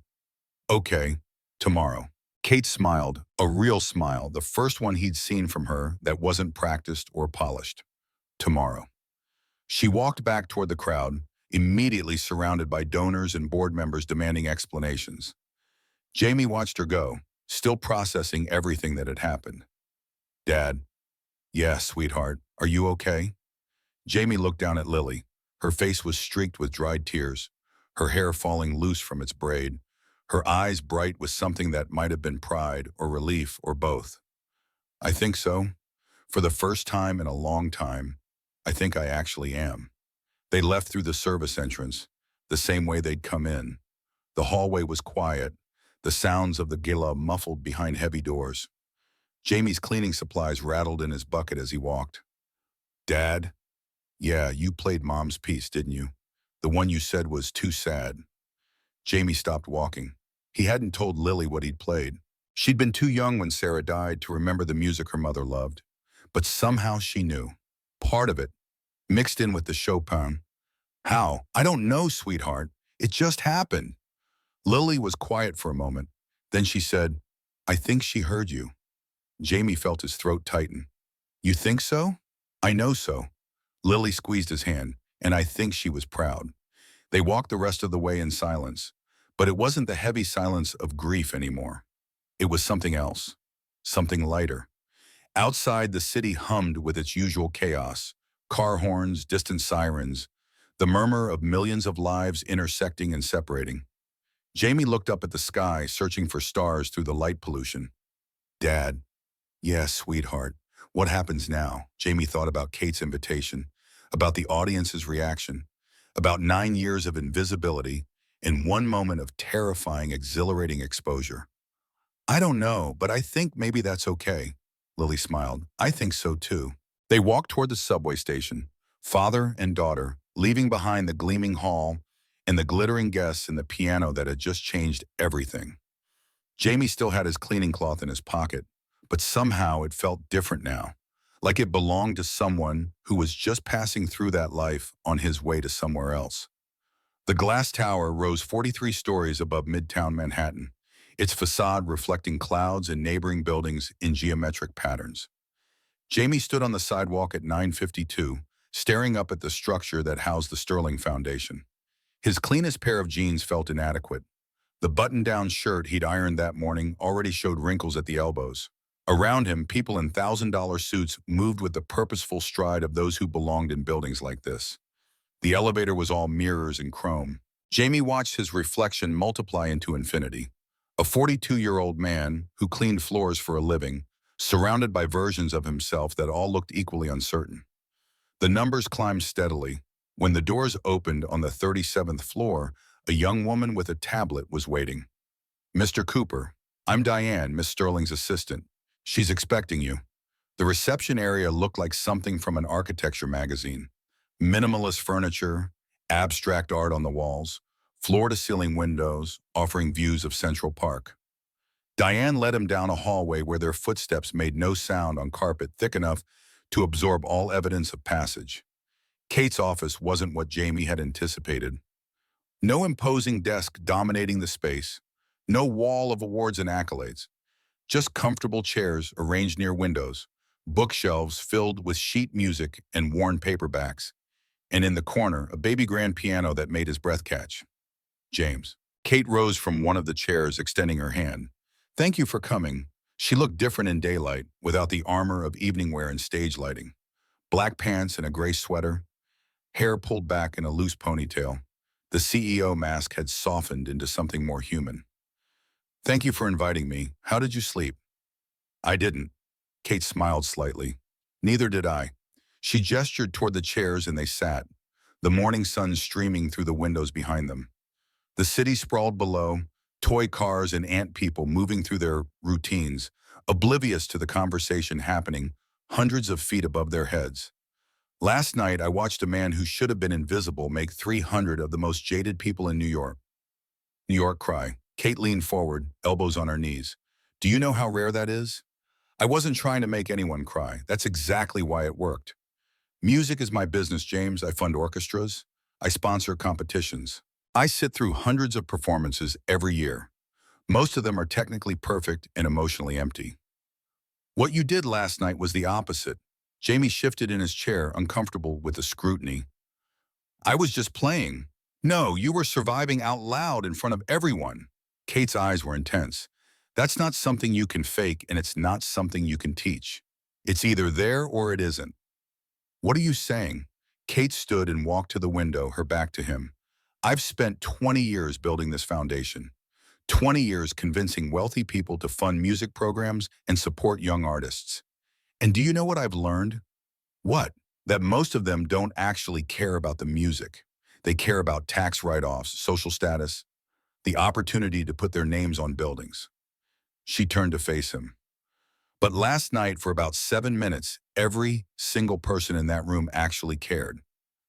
Okay, tomorrow. Kate smiled, a real smile, the first one he'd seen from her that wasn't practiced or polished. Tomorrow. She walked back toward the crowd, immediately surrounded by donors and board members demanding explanations. Jamie watched her go, still processing everything that had happened. Dad. Yeah, sweetheart. Are you okay? Jamie looked down at Lily. Her face was streaked with dried tears, her hair falling loose from its braid, her eyes bright with something that might have been pride or relief or both. I think so. For the first time in a long time, I think I actually am. They left through the service entrance, the same way they'd come in. The hallway was quiet, the sounds of the gala muffled behind heavy doors. Jamie's cleaning supplies rattled in his bucket as he walked. Dad? Yeah, you played Mom's piece, didn't you? The one you said was too sad. Jamie stopped walking. He hadn't told Lily what he'd played. She'd been too young when Sarah died to remember the music her mother loved. But somehow she knew. Part of it, mixed in with the Chopin. How? I don't know, sweetheart. It just happened. Lily was quiet for a moment. Then she said, I think she heard you. Jamie felt his throat tighten. You think so? I know so. Lily squeezed his hand. and I think she was proud. They walked the rest of the way in silence, but it wasn't the heavy silence of grief anymore. It was something else, something lighter. Outside, the city hummed with its usual chaos, car horns, distant sirens, the murmur of millions of lives intersecting and separating. Jamie looked up at the sky, searching for stars through the light pollution. Dad. Yes, sweetheart. What happens now? Jamie thought about Kate's invitation, about the audience's reaction, about 9 years of invisibility and one moment of terrifying, exhilarating exposure. I don't know, but I think maybe that's okay. Lily smiled. I think so too. They walked toward the subway station, father and daughter, leaving behind the gleaming hall and the glittering guests and the piano that had just changed everything. Jamie still had his cleaning cloth in his pocket, but somehow it felt different now, like it belonged to someone who was just passing through that life on his way to somewhere else. The glass tower rose 43 stories above Midtown Manhattan, its facade reflecting clouds and neighboring buildings in geometric patterns. Jamie stood on the sidewalk at 9:52, staring up at the structure that housed the Sterling Foundation. His cleanest pair of jeans felt inadequate. The button-down shirt he'd ironed that morning already showed wrinkles at the elbows. Around him, people in $1,000 suits moved with the purposeful stride of those who belonged in buildings like this. The elevator was all mirrors and chrome. Jamie watched his reflection multiply into infinity. A 42-year-old man who cleaned floors for a living, surrounded by versions of himself that all looked equally uncertain. The numbers climbed steadily. When the doors opened on the 37th floor, a young woman with a tablet was waiting. Mr. Cooper, I'm Diane, Miss Sterling's assistant. She's expecting you. The reception area looked like something from an architecture magazine. Minimalist furniture, abstract art on the walls, floor-to-ceiling windows offering views of Central Park. Diane led him down a hallway where their footsteps made no sound on carpet thick enough to absorb all evidence of passage. Kate's office wasn't what Jamie had anticipated. No imposing desk dominating the space, no wall of awards and accolades, just comfortable chairs arranged near windows, bookshelves filled with sheet music and worn paperbacks, and in the corner, a baby grand piano that made his breath catch. James. Kate rose from one of the chairs, extending her hand. Thank you for coming. She looked different in daylight, without the armor of evening wear and stage lighting. Black pants and a gray sweater, hair pulled back in a loose ponytail. The CEO mask had softened into something more human. Thank you for inviting me. How did you sleep? I didn't. Kate smiled slightly. Neither did I. She gestured toward the chairs and they sat, the morning sun streaming through the windows behind them. The city sprawled below, toy cars and ant people moving through their routines, oblivious to the conversation happening hundreds of feet above their heads. Last night, I watched a man who should have been invisible make 300 of the most jaded people in New York. New York cry. Kate leaned forward, elbows on her knees. Do you know how rare that is? I wasn't trying to make anyone cry. That's exactly why it worked. Music is my business, James. I fund orchestras. I sponsor competitions. I sit through hundreds of performances every year. Most of them are technically perfect and emotionally empty. What you did last night was the opposite. Jamie shifted in his chair, uncomfortable with the scrutiny. I was just playing. No, you were surviving out loud in front of everyone. Kate's eyes were intense. That's not something you can fake, and it's not something you can teach. It's either there or it isn't. What are you saying? Kate stood and walked to the window, her back to him. I've spent 20 years building this foundation. 20 years convincing wealthy people to fund music programs and support young artists. And do you know what I've learned? What? That most of them don't actually care about the music. They care about tax write-offs, social status, the opportunity to put their names on buildings. She turned to face him. But last night, for about 7 minutes, every single person in that room actually cared.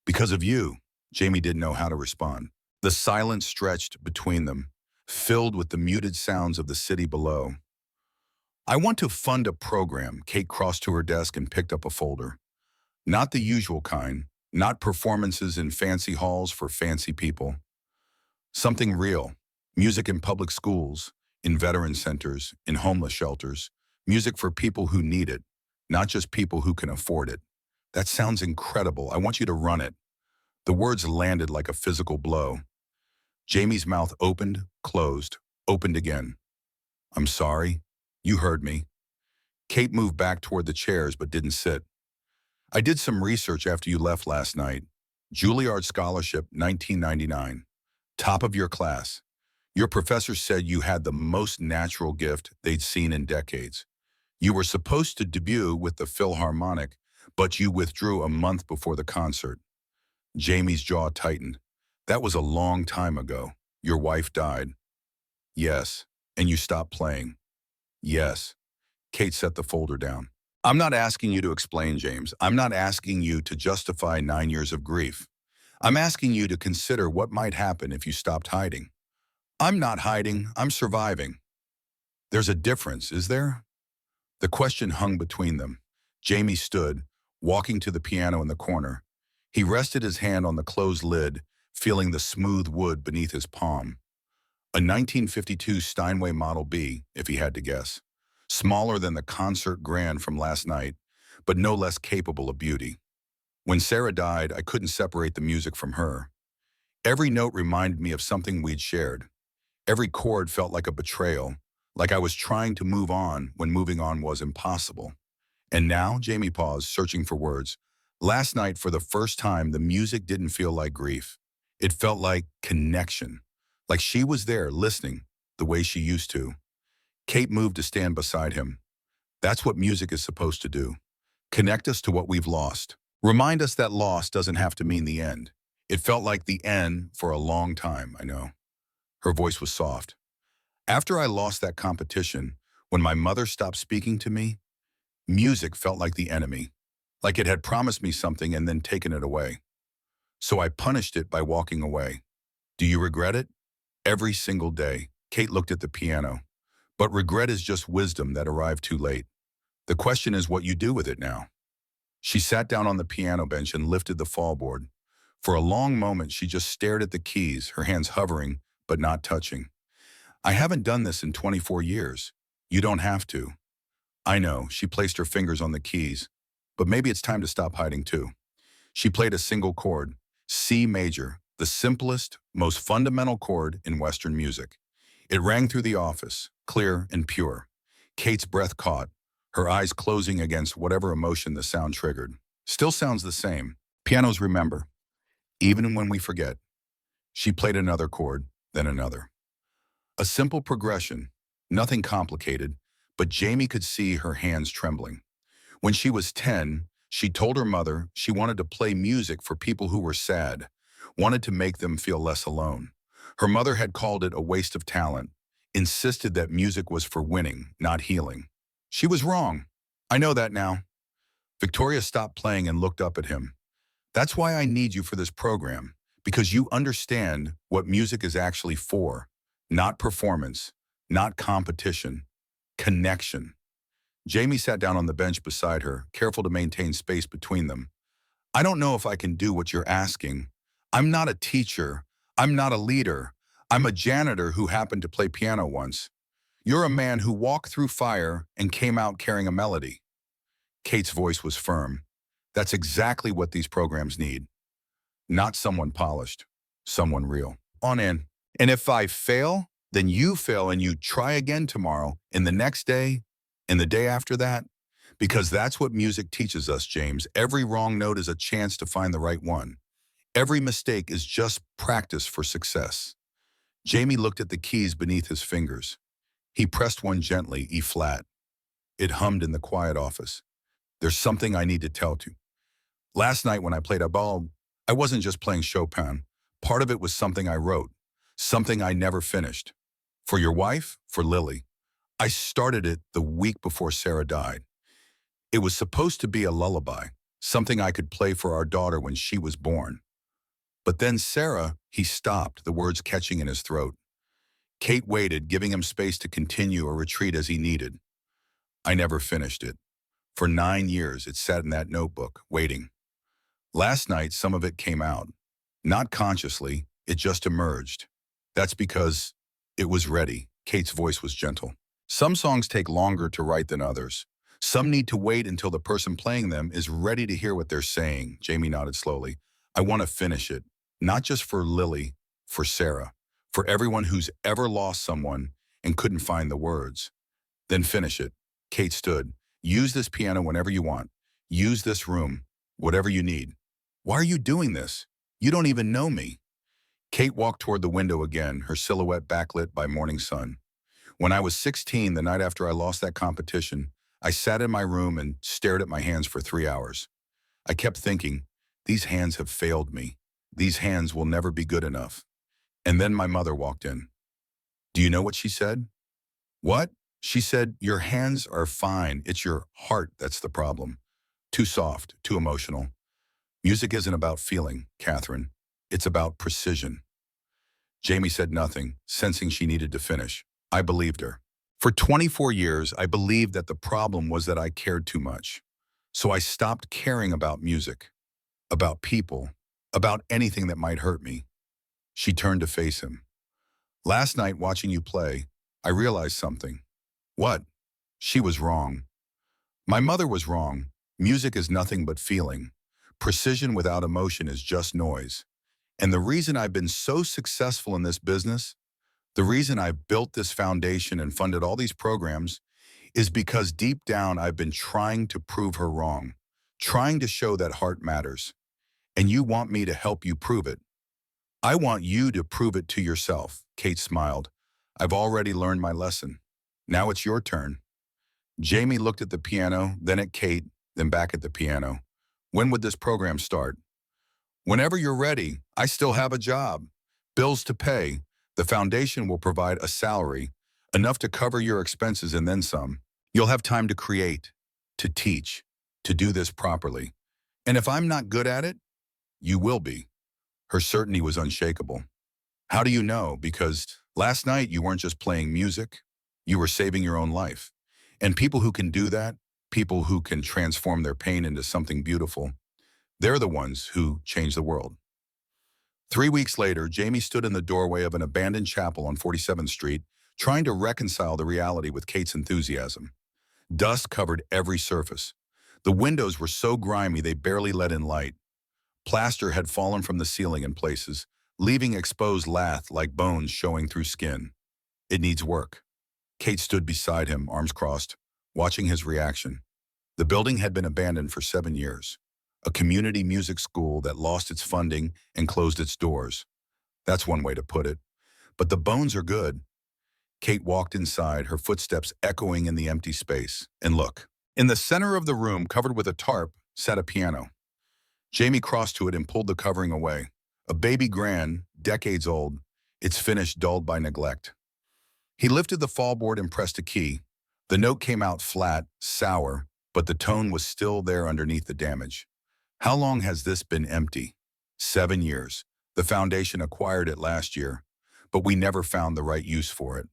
Because of you, Jamie didn't know how to respond. The silence stretched between them, filled with the muted sounds of the city below. I want to fund a program. Kate crossed to her desk and picked up a folder. Not the usual kind, not performances in fancy halls for fancy people. Something real. Music in public schools, in veteran centers, in homeless shelters. Music for people who need it, not just people who can afford it. That sounds incredible. I want you to run it. The words landed like a physical blow. Jamie's mouth opened, closed, opened again. I'm sorry. You heard me. Kate moved back toward the chairs but didn't sit. I did some research after you left last night. Juilliard Scholarship, 1999. Top of your class. Your professor said you had the most natural gift they'd seen in decades. You were supposed to debut with the Philharmonic, but you withdrew a month before the concert. Jamie's jaw tightened. That was a long time ago. Your wife died. Yes. And you stopped playing. Yes. Kate set the folder down. I'm not asking you to explain, James. I'm not asking you to justify 9 years of grief. I'm asking you to consider what might happen if you stopped hiding. I'm not hiding. I'm surviving. There's a difference, is there? The question hung between them. Jamie stood, walking to the piano in the corner. He rested his hand on the closed lid, feeling the smooth wood beneath his palm. A 1952 Steinway Model B, if he had to guess. Smaller than the concert grand from last night, but no less capable of beauty. When Sarah died, I couldn't separate the music from her. Every note reminded me of something we'd shared. Every chord felt like a betrayal, like I was trying to move on when moving on was impossible. And now, Jamie paused, searching for words. Last night, for the first time, the music didn't feel like grief. It felt like connection, like she was there listening the way she used to. Kate moved to stand beside him. That's what music is supposed to do. Connect us to what we've lost. Remind us that loss doesn't have to mean the end. It felt like the end for a long time, I know. Her voice was soft. After I lost that competition, when my mother stopped speaking to me, music felt like the enemy, like it had promised me something and then taken it away. So I punished it by walking away. Do you regret it? Every single day. Kate looked at the piano. But regret is just wisdom that arrived too late. The question is what you do with it now. She sat down on the piano bench and lifted the fallboard. For a long moment, she just stared at the keys, her hands hovering, but not touching. I haven't done this in 24 years. You don't have to. I know, she placed her fingers on the keys. But maybe it's time to stop hiding too. She played a single chord, C major, the simplest, most fundamental chord in Western music. It rang through the office, clear and pure. Kate's breath caught, her eyes closing against whatever emotion the sound triggered. Still sounds the same. Pianos remember, even when we forget. She played another chord, then another. A simple progression, nothing complicated, but Jamie could see her hands trembling. When she was 10, she told her mother she wanted to play music for people who were sad, wanted to make them feel less alone. Her mother had called it a waste of talent, insisted that music was for winning, not healing. She was wrong. I know that now. Victoria stopped playing and looked up at him. That's why I need you for this program, because you understand what music is actually for. Not performance, not competition, connection. Jamie sat down on the bench beside her, careful to maintain space between them. I don't know if I can do what you're asking. I'm not a teacher. I'm not a leader. I'm a janitor who happened to play piano once. You're a man who walked through fire and came out carrying a melody. Kate's voice was firm. That's exactly what these programs need. Not someone polished, someone real. On in. And if I fail, then you fail and you try again tomorrow, and the next day, and the day after that. Because that's what music teaches us, James. Every wrong note is a chance to find the right one. Every mistake is just practice for success. Jamie looked at the keys beneath his fingers. He pressed one gently, E flat. It hummed in the quiet office. There's something I need to tell you. Last night when I played a ball, I wasn't just playing Chopin. Part of it was something I wrote, something I never finished. For your wife, for Lily. I started it the week before Sarah died. It was supposed to be a lullaby, something I could play for our daughter when she was born. But then Sarah, he stopped, the words catching in his throat. Kate waited, giving him space to continue or retreat as he needed. I never finished it. For 9 years, it sat in that notebook, waiting. Last night, some of it came out. Not consciously, it just emerged. That's because it was ready. Kate's voice was gentle. Some songs take longer to write than others. Some need to wait until the person playing them is ready to hear what they're saying. Jamie nodded slowly. I want to finish it, not just for Lily, for Sarah, for everyone who's ever lost someone and couldn't find the words. Then finish it. Kate stood. Use this piano whenever you want. Use this room, whatever you need. Why are you doing this? You don't even know me. Kate walked toward the window again, her silhouette backlit by morning sun. When I was 16, the night after I lost that competition, I sat in my room and stared at my hands for 3 hours. I kept thinking, these hands have failed me. These hands will never be good enough. And then my mother walked in. Do you know what she said? What? She said, your hands are fine. It's your heart that's the problem. Too soft, too emotional. Music isn't about feeling, Catherine. It's about precision. Jamie said nothing, sensing she needed to finish. I believed her. For 24 years, I believed that the problem was that I cared too much. So I stopped caring about music, about people, about anything that might hurt me. She turned to face him. Last night, watching you play, I realized something. What? She was wrong. My mother was wrong. Music is nothing but feeling. Precision without emotion is just noise. And the reason I've been so successful in this business, the reason I've built this foundation and funded all these programs, is because deep down I've been trying to prove her wrong, trying to show that heart matters. And you want me to help you prove it. I want you to prove it to yourself, Kate smiled. I've already learned my lesson. Now it's your turn. Jamie looked at the piano, then at Kate, then back at the piano. When would this program start? Whenever you're ready. I still have a job. Bills to pay. The foundation will provide a salary, enough to cover your expenses and then some. You'll have time to create, to teach, to do this properly. And if I'm not good at it, you will be. Her certainty was unshakable. How do you know? Because last night you weren't just playing music, you were saving your own life. And people who can do that, people who can transform their pain into something beautiful, they're the ones who change the world. 3 weeks later, Jamie stood in the doorway of an abandoned chapel on 47th Street, trying to reconcile the reality with Kate's enthusiasm. Dust covered every surface. The windows were so grimy they barely let in light. Plaster had fallen from the ceiling in places, leaving exposed lath like bones showing through skin. It needs work. Kate stood beside him, arms crossed, watching his reaction. The building had been abandoned for 7 years. A community music school that lost its funding and closed its doors. That's one way to put it. But the bones are good. Kate walked inside, her footsteps echoing in the empty space. And look, in the center of the room, covered with a tarp, sat a piano. Jamie crossed to it and pulled the covering away. A baby grand, decades old, its finish dulled by neglect. He lifted the fallboard and pressed a key. The note came out flat, sour, but the tone was still there underneath the damage. How long has this been empty? 7 years. The foundation acquired it last year, but we never found the right use for it.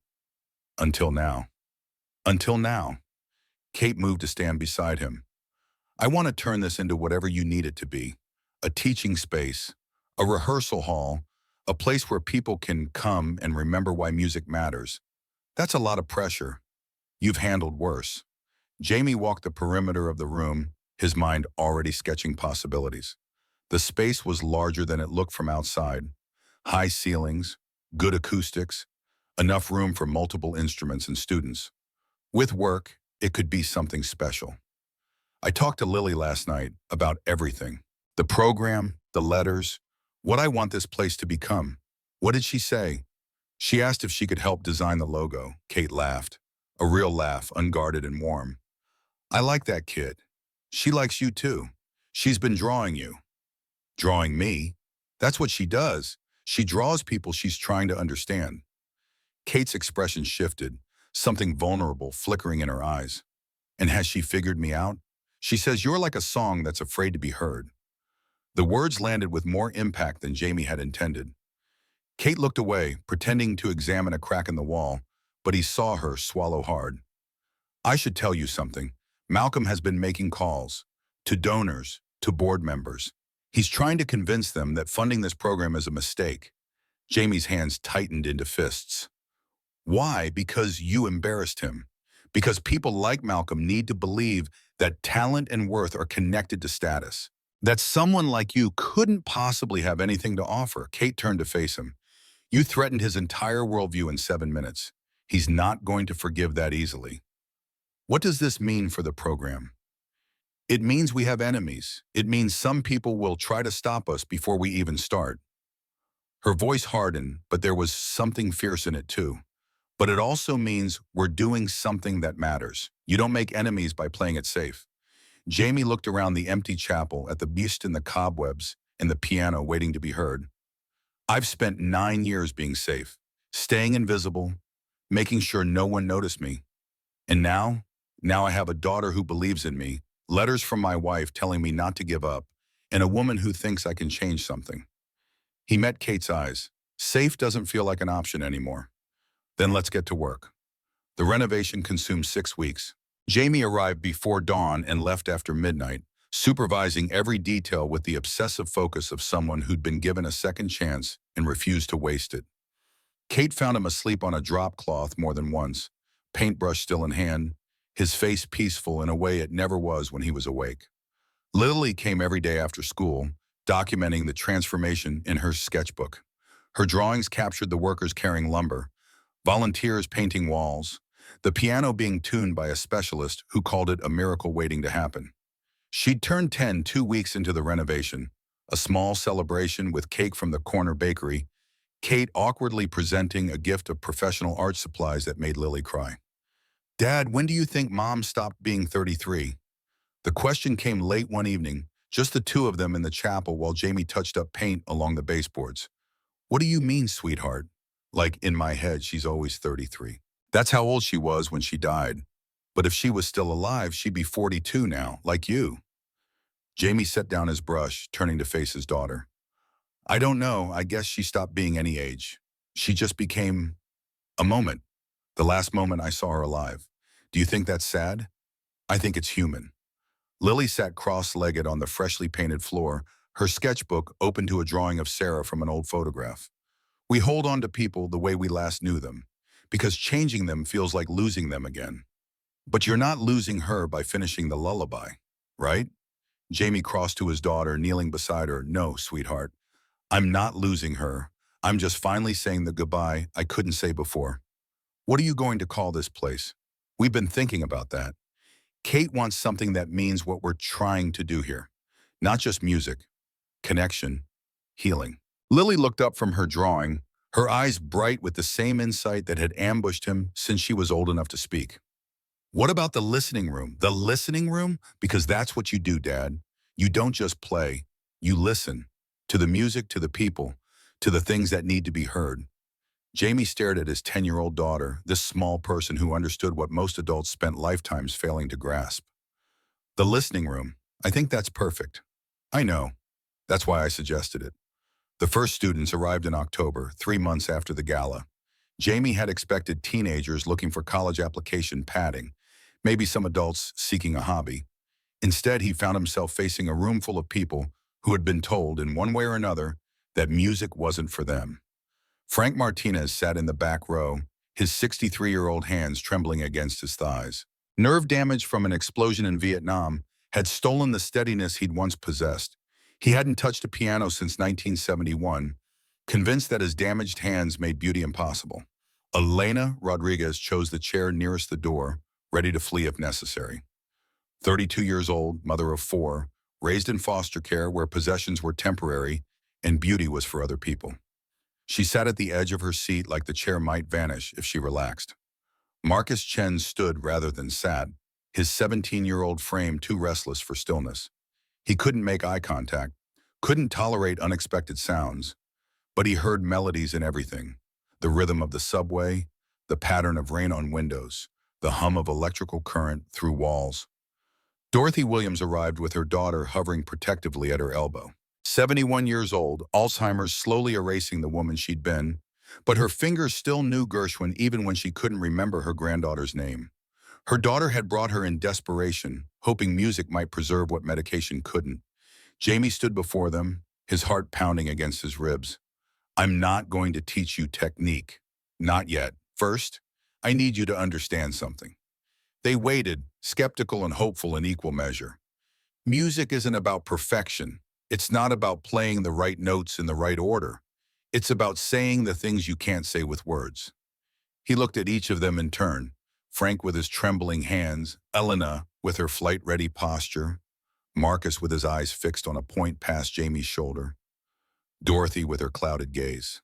Until now. Until now. Kate moved to stand beside him. I want to turn this into whatever you need it to be. A teaching space, a rehearsal hall, a place where people can come and remember why music matters. That's a lot of pressure. You've handled worse. Jamie walked the perimeter of the room, his mind already sketching possibilities. The space was larger than it looked from outside. High ceilings, good acoustics, enough room for multiple instruments and students. With work, it could be something special. I talked to Lily last night about everything. The program, the letters, what I want this place to become. What did she say? She asked if she could help design the logo. Kate laughed. A real laugh, unguarded and warm. I like that kid. She likes you too. She's been drawing you. Drawing me? That's what she does. She draws people she's trying to understand. Kate's expression shifted, something vulnerable flickering in her eyes. And has she figured me out? She says you're like a song that's afraid to be heard. The words landed with more impact than Jamie had intended. Kate looked away, pretending to examine a crack in the wall, but he saw her swallow hard. I should tell you something. Malcolm has been making calls to donors, to board members. He's trying to convince them that funding this program is a mistake. Jamie's hands tightened into fists. Why? Because you embarrassed him. Because people like Malcolm need to believe that talent and worth are connected to status. That someone like you couldn't possibly have anything to offer. Kate turned to face him. You threatened his entire worldview in 7 minutes. He's not going to forgive that easily. What does this mean for the program? It means we have enemies. It means some people will try to stop us before we even start. Her voice hardened, but there was something fierce in it too. But it also means we're doing something that matters. You don't make enemies by playing it safe. Jamie looked around the empty chapel at the beast in the cobwebs and the piano waiting to be heard. I've spent 9 years being safe, staying invisible, making sure no one noticed me. And now I have a daughter who believes in me, letters from my wife telling me not to give up, and a woman who thinks I can change something. He met Kate's eyes. Safe doesn't feel like an option anymore. Then let's get to work. The renovation consumed 6 weeks. Jamie arrived before dawn and left after midnight, supervising every detail with the obsessive focus of someone who'd been given a second chance and refused to waste it. Kate found him asleep on a drop cloth more than once, paintbrush still in hand, his face peaceful in a way it never was when he was awake. Lily came every day after school, documenting the transformation in her sketchbook. Her drawings captured the workers carrying lumber, volunteers painting walls, the piano being tuned by a specialist who called it a miracle waiting to happen. She'd turned 10 2 weeks into the renovation, a small celebration with cake from the corner bakery, Kate awkwardly presenting a gift of professional art supplies that made Lily cry. Dad, when do you think Mom stopped being 33? The question came late one evening, just the two of them in the chapel while Jamie touched up paint along the baseboards. What do you mean, sweetheart? Like, in my head, she's always 33. That's how old she was when she died. But if she was still alive, she'd be 42 now, like you. Jamie set down his brush, turning to face his daughter. I don't know, I guess she stopped being any age. She just became a moment, the last moment I saw her alive. Do you think that's sad? I think it's human. Lily sat cross-legged on the freshly painted floor, her sketchbook open to a drawing of Sarah from an old photograph. We hold on to people the way we last knew them, because changing them feels like losing them again. But you're not losing her by finishing the lullaby, right? Jamie crossed to his daughter, kneeling beside her. No, sweetheart. I'm not losing her. I'm just finally saying the goodbye I couldn't say before. What are you going to call this place? We've been thinking about that. Kate wants something that means what we're trying to do here. Not just music, connection, healing. Lily looked up from her drawing, her eyes bright with the same insight that had ambushed him since she was old enough to speak. What about the listening room? The listening room? Because that's what you do, Dad. You don't just play. You listen. To the music, to the people, to the things that need to be heard. Jamie stared at his 10-year-old daughter, this small person who understood what most adults spent lifetimes failing to grasp. The listening room. I think that's perfect. I know. That's why I suggested it. The first students arrived in October, 3 months after the gala. Jamie had expected teenagers looking for college application padding, maybe some adults seeking a hobby. Instead, he found himself facing a room full of people who had been told in one way or another that music wasn't for them. Frank Martinez sat in the back row, his 63-year-old hands trembling against his thighs. Nerve damage from an explosion in Vietnam had stolen the steadiness he'd once possessed. He hadn't touched a piano since 1971, convinced that his damaged hands made beauty impossible. Elena Rodriguez chose the chair nearest the door, ready to flee if necessary. 32 years old, mother of 4, raised in foster care where possessions were temporary and beauty was for other people. She sat at the edge of her seat like the chair might vanish if she relaxed. Marcus Chen stood rather than sat, his 17-year-old frame too restless for stillness. He couldn't make eye contact, couldn't tolerate unexpected sounds, but he heard melodies in everything. The rhythm of the subway, the pattern of rain on windows, the hum of electrical current through walls. Dorothy Williams arrived with her daughter hovering protectively at her elbow. 71 years old, Alzheimer's slowly erasing the woman she'd been, but her fingers still knew Gershwin even when she couldn't remember her granddaughter's name. Her daughter had brought her in desperation, hoping music might preserve what medication couldn't. Jamie stood before them, his heart pounding against his ribs. I'm not going to teach you technique. Not yet. First, I need you to understand something. They waited, skeptical and hopeful in equal measure. Music isn't about perfection. It's not about playing the right notes in the right order. It's about saying the things you can't say with words. He looked at each of them in turn, Frank with his trembling hands, Elena with her flight-ready posture, Marcus with his eyes fixed on a point past Jamie's shoulder, Dorothy with her clouded gaze.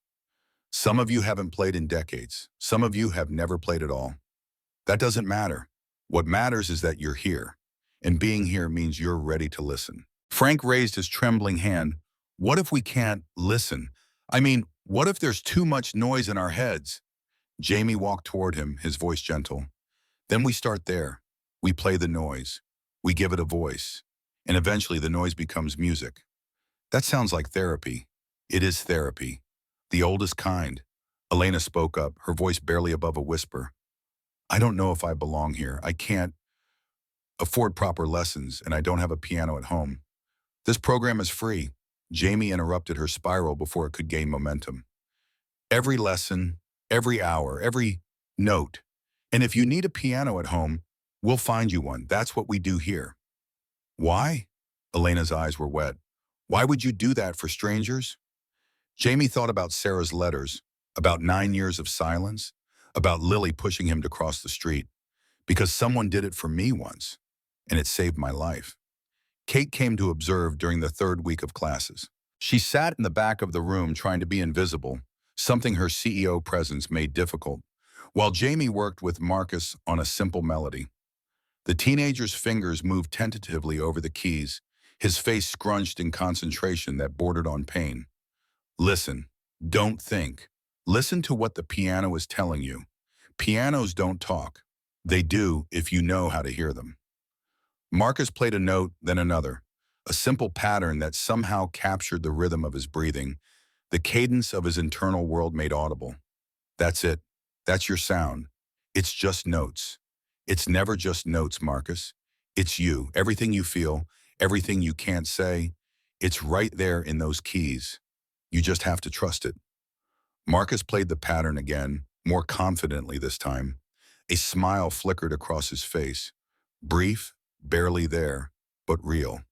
Some of you haven't played in decades. Some of you have never played at all. That doesn't matter. What matters is that you're here, and being here means you're ready to listen. Frank raised his trembling hand. What if we can't listen? I mean, what if there's too much noise in our heads? Jamie walked toward him, his voice gentle. Then we start there. We play the noise. We give it a voice. And eventually the noise becomes music. That sounds like therapy. It is therapy. The oldest kind. Elena spoke up, her voice barely above a whisper. I don't know if I belong here. I can't afford proper lessons, and I don't have a piano at home. This program is free. Jamie interrupted her spiral before it could gain momentum. Every lesson, every hour, every note. And if you need a piano at home, we'll find you one. That's what we do here. Why? Elena's eyes were wet. Why would you do that for strangers? Jamie thought about Sarah's letters, about 9 years of silence, about Lily pushing him to cross the street. Because someone did it for me once, and it saved my life. Kate came to observe during the third week of classes. She sat in the back of the room trying to be invisible, something her CEO presence made difficult, while Jamie worked with Marcus on a simple melody. The teenager's fingers moved tentatively over the keys, his face scrunched in concentration that bordered on pain. Listen, don't think. Listen to what the piano is telling you. Pianos don't talk. They do if you know how to hear them. Marcus played a note, then another, a simple pattern that somehow captured the rhythm of his breathing, the cadence of his internal world made audible. That's it. That's your sound. It's just notes. It's never just notes, Marcus. It's you, everything you feel, everything you can't say. It's right there in those keys. You just have to trust it. Marcus played the pattern again, more confidently this time. A smile flickered across his face. Brief, barely there, but real.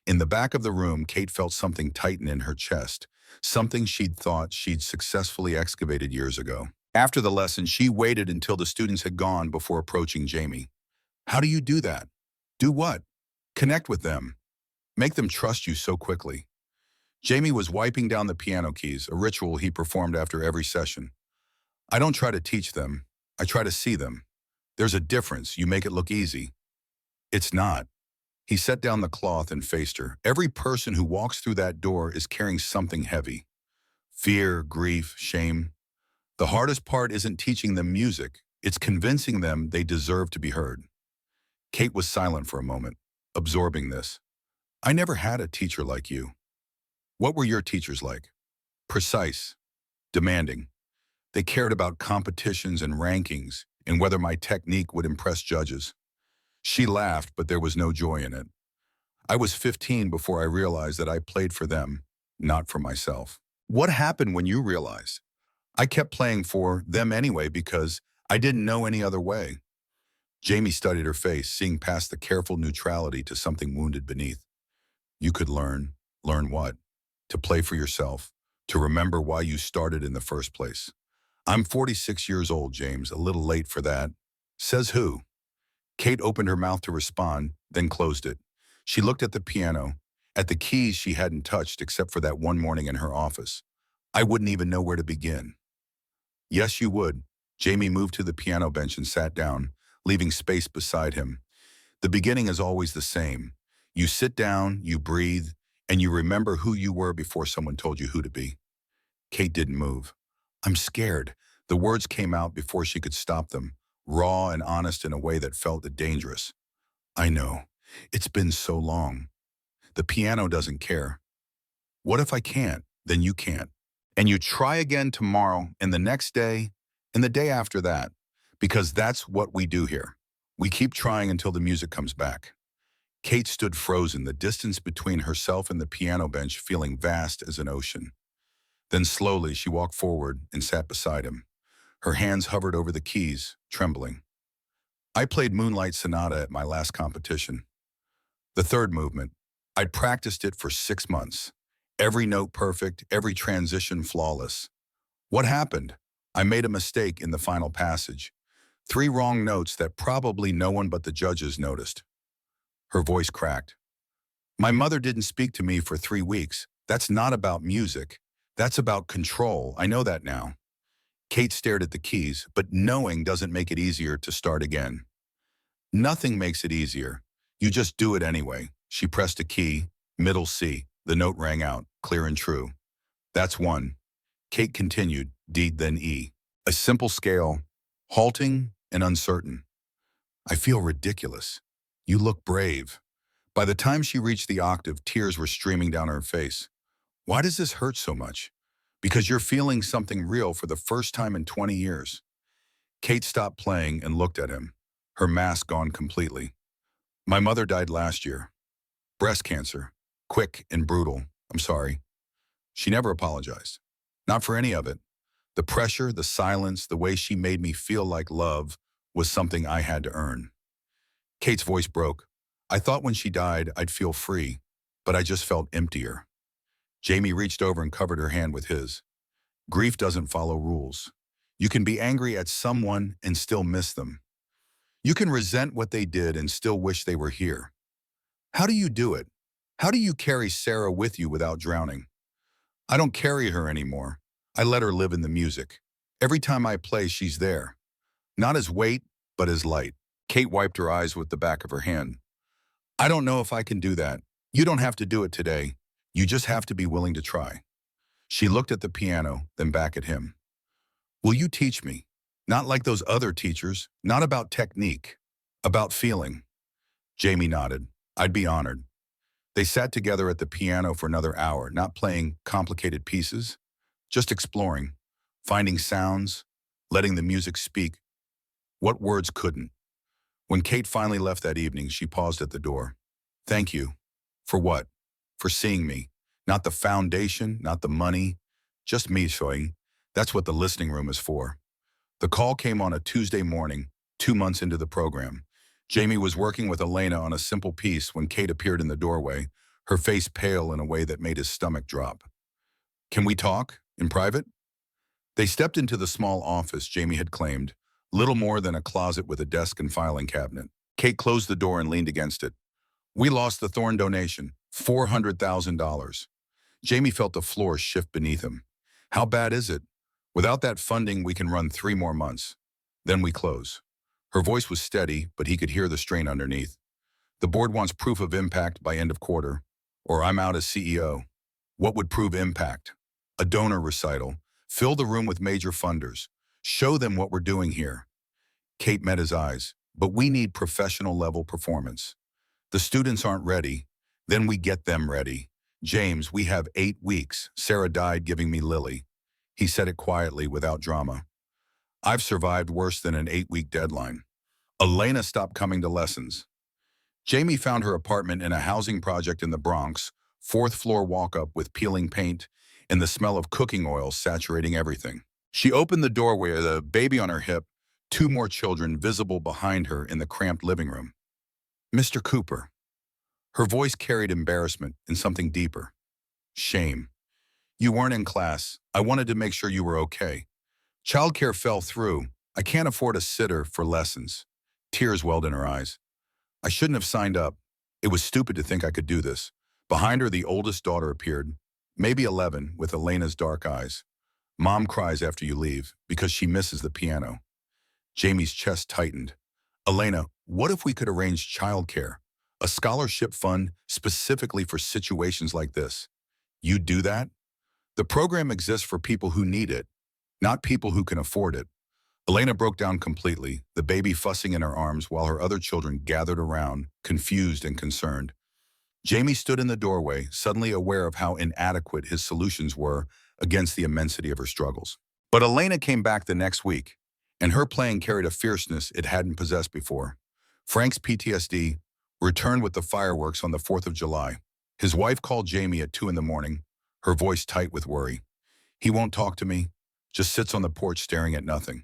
In the back of the room, Kate felt something tighten in her chest, something she'd thought she'd successfully excavated years ago. After the lesson, she waited until the students had gone before approaching Jamie. How do you do that? Do what? Connect with them. Make them trust you so quickly. Jamie was wiping down the piano keys, a ritual he performed after every session. I don't try to teach them. I try to see them. There's a difference. You make it look easy. It's not. He set down the cloth and faced her. Every person who walks through that door is carrying something heavy. Fear, grief, shame. The hardest part isn't teaching them music. It's convincing them they deserve to be heard. Kate was silent for a moment, absorbing this. I never had a teacher like you. What were your teachers like? Precise, demanding. They cared about competitions and rankings and whether my technique would impress judges. She laughed, but there was no joy in it. I was 15 before I realized that I played for them, not for myself. What happened when you realized? I kept playing for them anyway because I didn't know any other way. Jamie studied her face, seeing past the careful neutrality to something wounded beneath. You could learn. Learn what? To play for yourself, to remember why you started in the first place. I'm 46 years old, James, a little late for that. Says who? Kate opened her mouth to respond, then closed it. She looked at the piano, at the keys she hadn't touched except for that one morning in her office. I wouldn't even know where to begin. Yes, you would. Jamie moved to the piano bench and sat down, leaving space beside him. The beginning is always the same. You sit down, you breathe, and you remember who you were before someone told you who to be. Kate didn't move. I'm scared. The words came out before she could stop them, raw and honest in a way that felt dangerous. I know. It's been so long. The piano doesn't care. What if I can't? Then you can't. And you try again tomorrow, and the next day, and the day after that, because that's what we do here. We keep trying until the music comes back. Kate stood frozen, the distance between herself and the piano bench feeling vast as an ocean. Then slowly she walked forward and sat beside him. Her hands hovered over the keys, trembling. I played Moonlight Sonata at my last competition. The third movement. I'd practiced it for 6 months. Every note perfect, every transition flawless. What happened? I made a mistake in the final passage. 3 wrong notes that probably no one but the judges noticed. Her voice cracked. My mother didn't speak to me for 3 weeks. That's not about music. That's about control. I know that now. Kate stared at the keys, but knowing doesn't make it easier to start again. Nothing makes it easier. You just do it anyway. She pressed a key, middle C. The note rang out, clear and true. That's 1. Kate continued, D then E. A simple scale, halting and uncertain. I feel ridiculous. You look brave. By the time she reached the octave, tears were streaming down her face. Why does this hurt so much? Because you're feeling something real for the first time in 20 years. Kate stopped playing and looked at him, her mask gone completely. My mother died last year. Breast cancer. Quick and brutal. I'm sorry. She never apologized. Not for any of it. The pressure, the silence, the way she made me feel like love was something I had to earn. Kate's voice broke. I thought when she died, I'd feel free, but I just felt emptier. Jamie reached over and covered her hand with his. Grief doesn't follow rules. You can be angry at someone and still miss them. You can resent what they did and still wish they were here. How do you do it? How do you carry Sarah with you without drowning? I don't carry her anymore. I let her live in the music. Every time I play, she's there. Not as weight, but as light. Kate wiped her eyes with the back of her hand. I don't know if I can do that. You don't have to do it today. You just have to be willing to try. She looked at the piano, then back at him. Will you teach me? Not like those other teachers, not about technique, about feeling. Jamie nodded. I'd be honored. They sat together at the piano for another hour, not playing complicated pieces, just exploring, finding sounds, letting the music speak. What words couldn't. When Kate finally left that evening, she paused at the door. Thank you. For what? For seeing me. Not the foundation, not the money, just me showing. That's what the listening room is for. The call came on a Tuesday morning, 2 months into the program. Jamie was working with Elena on a simple piece when Kate appeared in the doorway, her face pale in a way that made his stomach drop. Can we talk? In private? They stepped into the small office Jamie had claimed, little more than a closet with a desk and filing cabinet. Kate closed the door and leaned against it. We lost the Thorn donation, $400,000. Jamie felt the floor shift beneath him. How bad is it? Without that funding, we can run 3 more months. Then we close. Her voice was steady, but he could hear the strain underneath. The board wants proof of impact by end of quarter, or I'm out as CEO. What would prove impact? A donor recital. Fill the room with major funders. Show them what we're doing here. Kate met his eyes. But we need professional level performance. The students aren't ready. Then we get them ready. James, we have 8 weeks. Sarah died giving me Lily. He said it quietly, without drama. I've survived worse than an 8-week deadline. Elena stopped coming to lessons. Jamie found her apartment in a housing project in the Bronx, 4th floor walk-up with peeling paint and the smell of cooking oil saturating everything. She opened the doorway with a baby on her hip, 2 more children visible behind her in the cramped living room. Mr. Cooper. Her voice carried embarrassment and something deeper. Shame. You weren't in class. I wanted to make sure you were okay. Childcare fell through. I can't afford a sitter for lessons. Tears welled in her eyes. I shouldn't have signed up. It was stupid to think I could do this. Behind her, the oldest daughter appeared, maybe 11, with Elena's dark eyes. Mom cries after you leave because she misses the piano. Jamie's chest tightened. Elena, what if we could arrange childcare? A scholarship fund specifically for situations like this. You'd do that? The program exists for people who need it, not people who can afford it. Elena broke down completely, the baby fussing in her arms while her other children gathered around, confused and concerned. Jamie stood in the doorway, suddenly aware of how inadequate his solutions were against the immensity of her struggles. But Elena came back the next week, and her playing carried a fierceness it hadn't possessed before. Frank's PTSD returned with the fireworks on the 4th of July. His wife called Jamie at 2 in the morning, her voice tight with worry. He won't talk to me, just sits on the porch staring at nothing.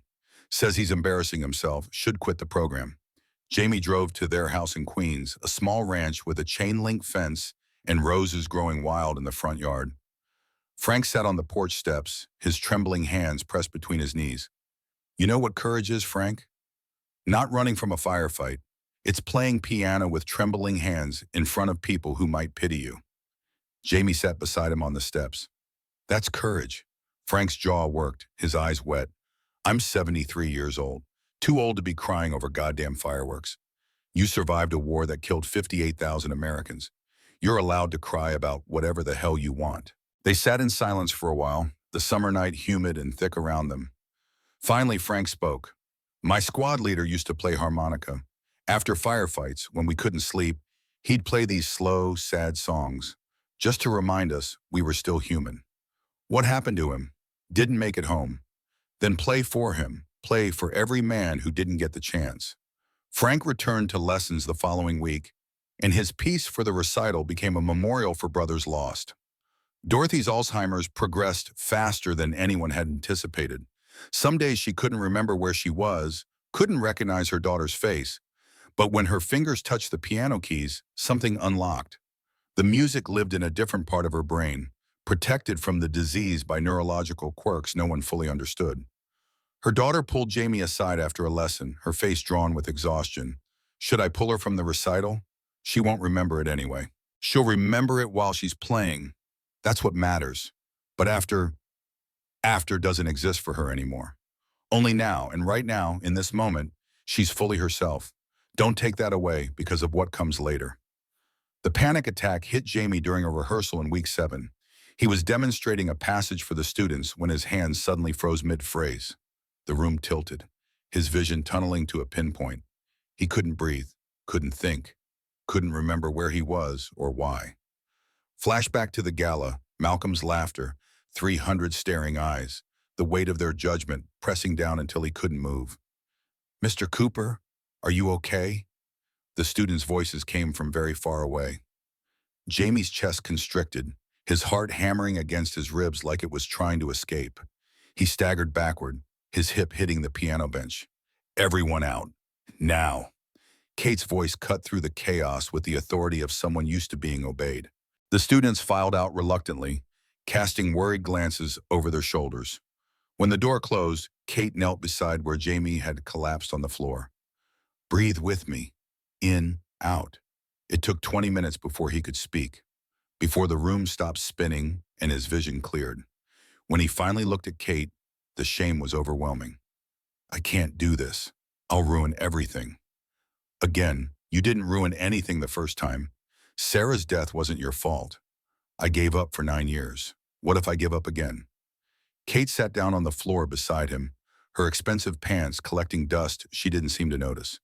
Says he's embarrassing himself, should quit the program. Jamie drove to their house in Queens, a small ranch with a chain-link fence and roses growing wild in the front yard. Frank sat on the porch steps, his trembling hands pressed between his knees. You know what courage is, Frank? Not running from a firefight. It's playing piano with trembling hands in front of people who might pity you. Jamie sat beside him on the steps. That's courage. Frank's jaw worked, his eyes wet. I'm 73 years old, too old to be crying over goddamn fireworks. You survived a war that killed 58,000 Americans. You're allowed to cry about whatever the hell you want. They sat in silence for a while, the summer night humid and thick around them. Finally, Frank spoke. My squad leader used to play harmonica. After firefights, when we couldn't sleep, he'd play these slow, sad songs, just to remind us we were still human. What happened to him? Didn't make it home. Then play for him, play for every man who didn't get the chance. Frank returned to lessons the following week, and his piece for the recital became a memorial for brothers lost. Dorothy's Alzheimer's progressed faster than anyone had anticipated. Some days she couldn't remember where she was, couldn't recognize her daughter's face, but when her fingers touched the piano keys, something unlocked. The music lived in a different part of her brain, protected from the disease by neurological quirks no one fully understood. Her daughter pulled Jamie aside after a lesson, her face drawn with exhaustion. Should I pull her from the recital? She won't remember it anyway. She'll remember it while she's playing. That's what matters. But after doesn't exist for her anymore. Only now, and right now, in this moment, she's fully herself. Don't take that away because of what comes later. The panic attack hit Jamie during a rehearsal in week 7. He was demonstrating a passage for the students when his hands suddenly froze mid-phrase. The room tilted, his vision tunneling to a pinpoint. He couldn't breathe, couldn't think, couldn't remember where he was or why. Flashback to the gala, Malcolm's laughter, 300 staring eyes, the weight of their judgment pressing down until he couldn't move. Mr. Cooper, are you okay? The students' voices came from very far away. Jamie's chest constricted, his heart hammering against his ribs like it was trying to escape. He staggered backward, his hip hitting the piano bench. Everyone out. Now. Kate's voice cut through the chaos with the authority of someone used to being obeyed. The students filed out reluctantly, casting worried glances over their shoulders. When the door closed, Kate knelt beside where Jamie had collapsed on the floor. Breathe with me. In, out. It took 20 minutes before he could speak, before the room stopped spinning and his vision cleared. When he finally looked at Kate, the shame was overwhelming. I can't do this. I'll ruin everything. Again, you didn't ruin anything the first time. Sarah's death wasn't your fault. I gave up for 9 years. What if I give up again? Kate sat down on the floor beside him, her expensive pants collecting dust she didn't seem to notice.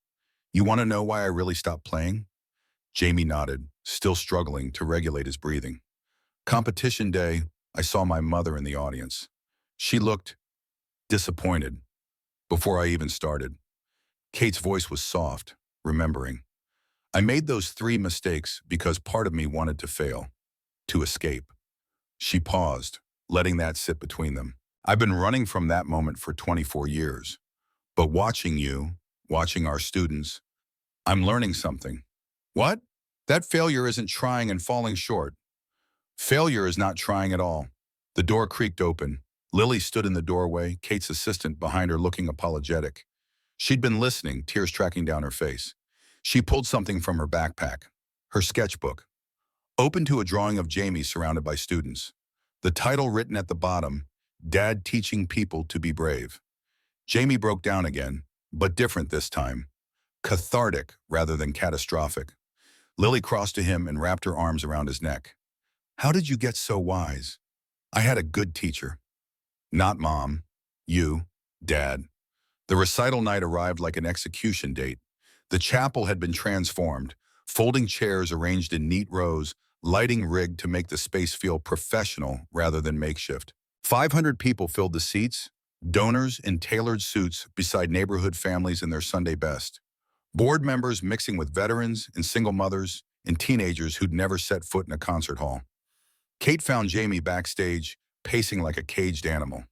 You want to know why I really stopped playing? Jamie nodded, still struggling to regulate his breathing. Competition day, I saw my mother in the audience. She looked disappointed before I even started. Kate's voice was soft, remembering. I made those 3 mistakes because part of me wanted to fail, to escape. She paused, letting that sit between them. I've been running from that moment for 24 years. But watching you, watching our students, I'm learning something. What? That failure isn't trying and falling short. Failure is not trying at all. The door creaked open. Lily stood in the doorway, Kate's assistant behind her looking apologetic. She'd been listening, tears tracking down her face. She pulled something from her backpack, her sketchbook, open to a drawing of Jamie surrounded by students. The title written at the bottom, Dad Teaching People to Be Brave. Jamie broke down again, but different this time. Cathartic rather than catastrophic. Lily crossed to him and wrapped her arms around his neck. How did you get so wise? I had a good teacher. Not Mom. You. Dad. The recital night arrived like an execution date. The chapel had been transformed, folding chairs arranged in neat rows, lighting rigged to make the space feel professional rather than makeshift. 500 people filled the seats, donors in tailored suits beside neighborhood families in their Sunday best. Board members mixing with veterans and single mothers and teenagers who'd never set foot in a concert hall. Kate found Jamie backstage, pacing like a caged animal.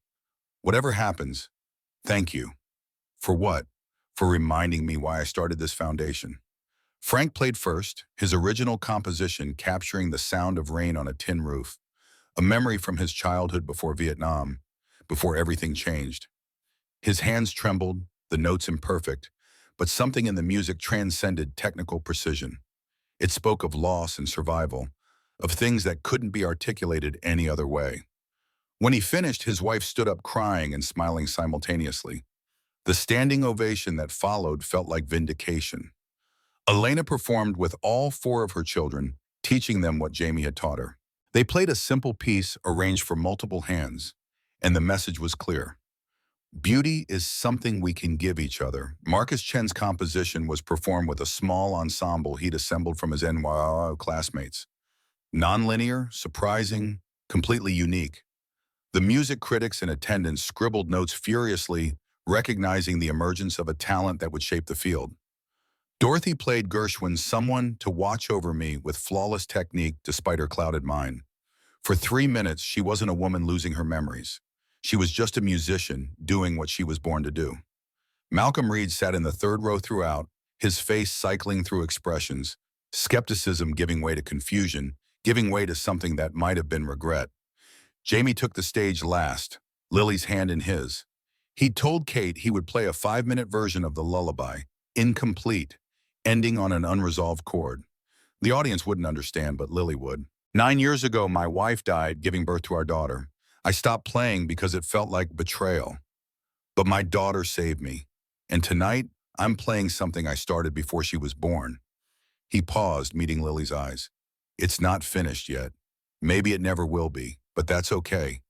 Whatever happens, thank you. For what? for reminding me why I started this foundation. Frank played first, his original composition capturing the sound of rain on a tin roof, a memory from his childhood before Vietnam, before everything changed. His hands trembled, the notes imperfect, but something in the music transcended technical precision. It spoke of loss and survival, of things that couldn't be articulated any other way. When he finished, his wife stood up crying and smiling simultaneously. The standing ovation that followed felt like vindication. Elena performed with all four of her children, teaching them what Jamie had taught her. They played a simple piece arranged for multiple hands, and the message was clear. Beauty is something we can give each other. Marcus Chen's composition was performed with a small ensemble he'd assembled from his NYO classmates. Nonlinear, surprising, completely unique. The music critics in attendance scribbled notes furiously, recognizing the emergence of a talent that would shape the field. Dorothy played Gershwin's Someone to Watch Over Me with flawless technique despite her clouded mind. For 3 minutes, she wasn't a woman losing her memories. She was just a musician doing what she was born to do. Malcolm Reed sat in the third row throughout, his face cycling through expressions, skepticism giving way to confusion, giving way to something that might have been regret. Jamie took the stage last, Lily's hand in his. He'd told Kate he would play a 5-minute version of the lullaby, incomplete, ending on an unresolved chord. The audience wouldn't understand, but Lily would. 9 years ago, my wife died, giving birth to our daughter. I stopped playing because it felt like betrayal. But my daughter saved me. And tonight, I'm playing something I started before she was born. He paused, meeting Lily's eyes. It's not finished yet. Maybe it never will be, but that's okay.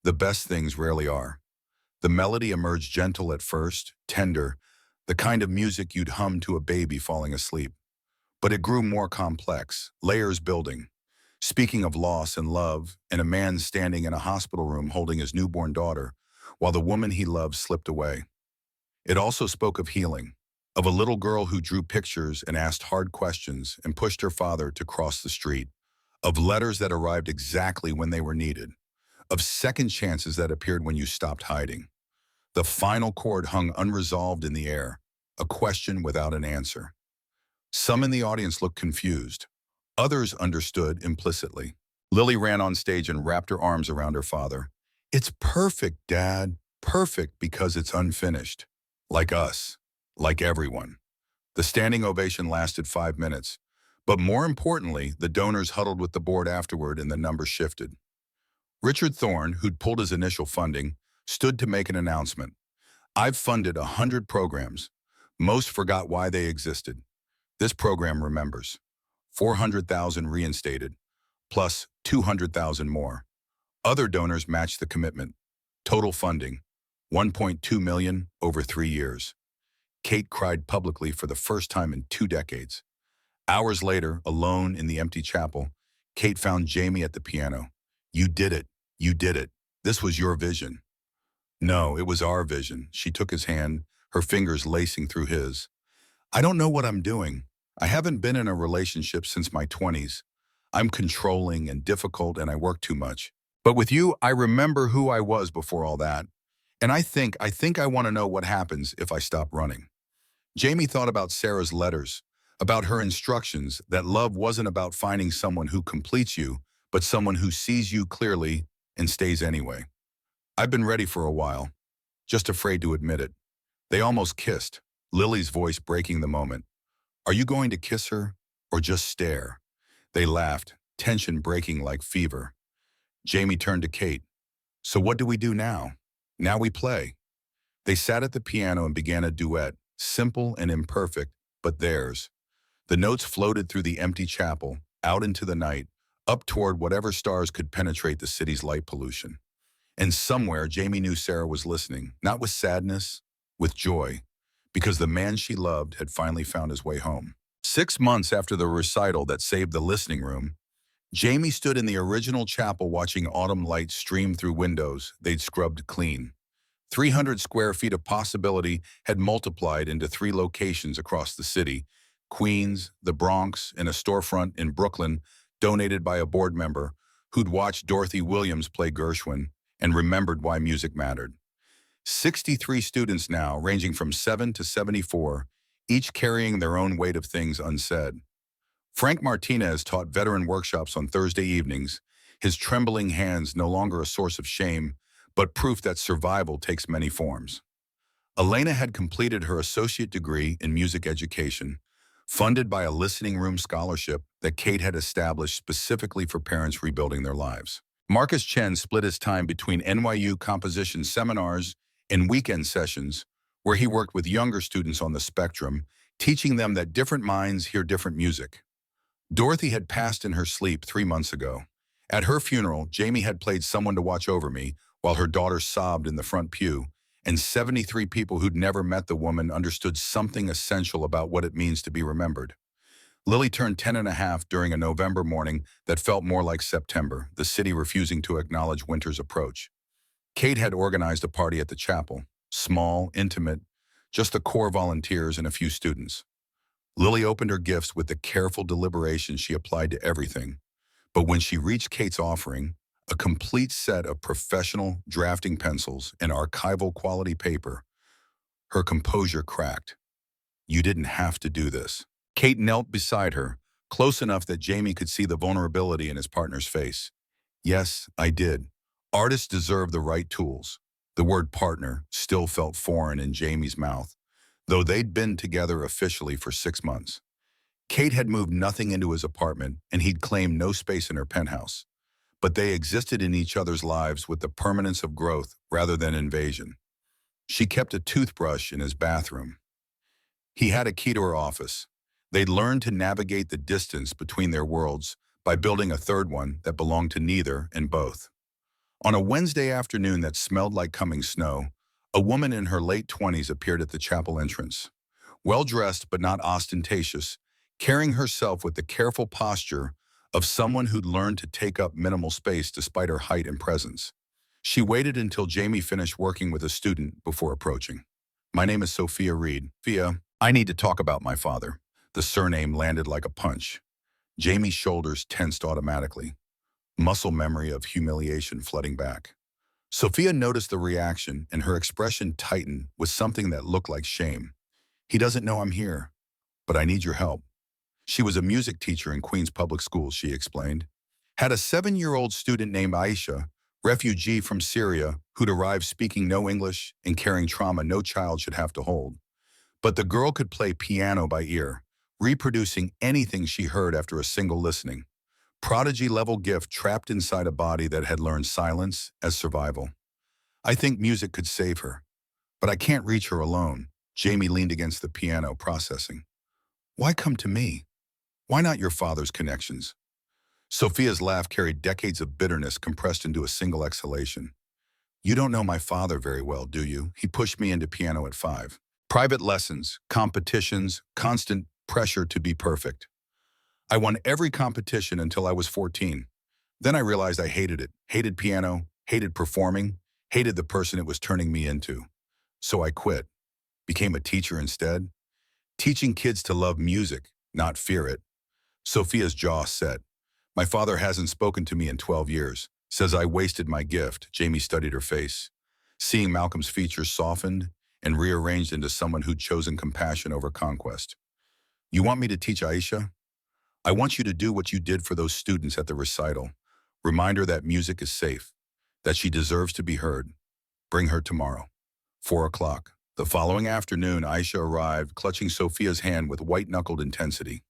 The best things rarely are. The melody emerged gentle at first, tender, the kind of music you'd hum to a baby falling asleep. But it grew more complex, layers building. Speaking of loss and love, and a man standing in a hospital room holding his newborn daughter, while the woman he loved slipped away. It also spoke of healing, of a little girl who drew pictures and asked hard questions and pushed her father to cross the street, of letters that arrived exactly when they were needed, of second chances that appeared when you stopped hiding. The final chord hung unresolved in the air, a question without an answer. Some in the audience looked confused. Others understood implicitly. Lily ran on stage and wrapped her arms around her father. It's perfect, Dad. Perfect because it's unfinished. Like us. Like everyone. The standing ovation lasted 5 minutes. But more importantly, the donors huddled with the board afterward and the numbers shifted. Richard Thorne, who'd pulled his initial funding, stood to make an announcement. I've funded 100 programs. Most forgot why they existed. This program remembers. 400,000 reinstated, plus 200,000 more. Other donors matched the commitment. Total funding, 1.2 million over 3 years. Kate cried publicly for the first time in 2 decades. Hours later, alone in the empty chapel, Kate found Jamie at the piano. You did it. You did it. This was your vision. No, it was our vision. She took his hand, her fingers lacing through his. I don't know what I'm doing. I haven't been in a relationship since my 20s. I'm controlling and difficult and I work too much. But with you, I remember who I was before all that. And I think I want to know what happens if I stop running. Jamie thought about Sarah's letters, about her instructions that love wasn't about finding someone who completes you, but someone who sees you clearly and stays anyway. I've been ready for a while, just afraid to admit it. They almost kissed, Lily's voice breaking the moment. Are you going to kiss her or just stare? They laughed, tension breaking like fever. Jamie turned to Kate. So what do we do now? Now we play. They sat at the piano and began a duet, simple and imperfect, but theirs. The notes floated through the empty chapel, out into the night, up toward whatever stars could penetrate the city's light pollution. And somewhere, Jamie knew Sarah was listening, not with sadness, with joy, because the man she loved had finally found his way home. 6 months after the recital that saved the listening room, Jamie stood in the original chapel watching autumn light stream through windows they'd scrubbed clean. 300 square feet of possibility had multiplied into 3 locations across the city: Queens, the Bronx, and a storefront in Brooklyn donated by a board member who'd watched Dorothy Williams play Gershwin and remembered why music mattered. 63 students now, ranging from 7 to 74, each carrying their own weight of things unsaid. Frank Martinez taught veteran workshops on Thursday evenings, his trembling hands no longer a source of shame, but proof that survival takes many forms. Elena had completed her associate degree in music education, funded by a listening room scholarship that Kate had established specifically for parents rebuilding their lives. Marcus Chen split his time between NYU composition seminars and weekend sessions, where he worked with younger students on the spectrum, teaching them that different minds hear different music. Dorothy had passed in her sleep 3 months ago. At her funeral, Jamie had played Someone to Watch Over Me while her daughter sobbed in the front pew, and 73 people who'd never met the woman understood something essential about what it means to be remembered. Lily turned 10 and a half during a November morning that felt more like September, the city refusing to acknowledge winter's approach. Kate had organized a party at the chapel, small, intimate, just the core volunteers and a few students. Lily opened her gifts with the careful deliberation she applied to everything. But when she reached Kate's offering, a complete set of professional drafting pencils and archival quality paper, her composure cracked. You didn't have to do this. Kate knelt beside her, close enough that Jamie could see the vulnerability in his partner's face. Yes, I did. Artists deserve the right tools. The word partner still felt foreign in Jamie's mouth, though they'd been together officially for 6 months. Kate had moved nothing into his apartment, and he'd claimed no space in her penthouse. But they existed in each other's lives with the permanence of growth rather than invasion. She kept a toothbrush in his bathroom. He had a key to her office. They'd learned to navigate the distance between their worlds by building a third one that belonged to neither and both. On a Wednesday afternoon that smelled like coming snow, a woman in her late 20s appeared at the chapel entrance. Well-dressed but not ostentatious, carrying herself with the careful posture of someone who'd learned to take up minimal space despite her height and presence. She waited until Jamie finished working with a student before approaching. My name is Sophia Reed. Sophia, I need to talk about my father. The surname landed like a punch. Jamie's shoulders tensed automatically, muscle memory of humiliation flooding back. Sophia noticed the reaction, and her expression tightened with something that looked like shame. He doesn't know I'm here, but I need your help. She was a music teacher in Queens Public Schools, she explained. Had a 7-year-old student named Aisha, refugee from Syria, who'd arrived speaking no English and carrying trauma no child should have to hold. But the girl could play piano by ear, reproducing anything she heard after a single listening. Prodigy-level gift trapped inside a body that had learned silence as survival. I think music could save her, but I can't reach her alone. Jamie leaned against the piano, processing. Why come to me? Why not your father's connections? Sophia's laugh carried decades of bitterness compressed into a single exhalation. You don't know my father very well, do you? He pushed me into piano at 5. Private lessons, competitions, constant pressure to be perfect. I won every competition until I was 14. Then I realized I hated it. Hated piano, hated performing, hated the person it was turning me into. So I quit. Became a teacher instead. Teaching kids to love music, not fear it. Sophia's jaw set. My father hasn't spoken to me in 12 years. Says I wasted my gift. Jamie studied her face. Seeing Malcolm's features softened and rearranged into someone who'd chosen compassion over conquest. You want me to teach Aisha? I want you to do what you did for those students at the recital. Remind her that music is safe, that she deserves to be heard. Bring her tomorrow. 4 o'clock. The following afternoon, Aisha arrived, clutching Sophia's hand with white-knuckled intensity.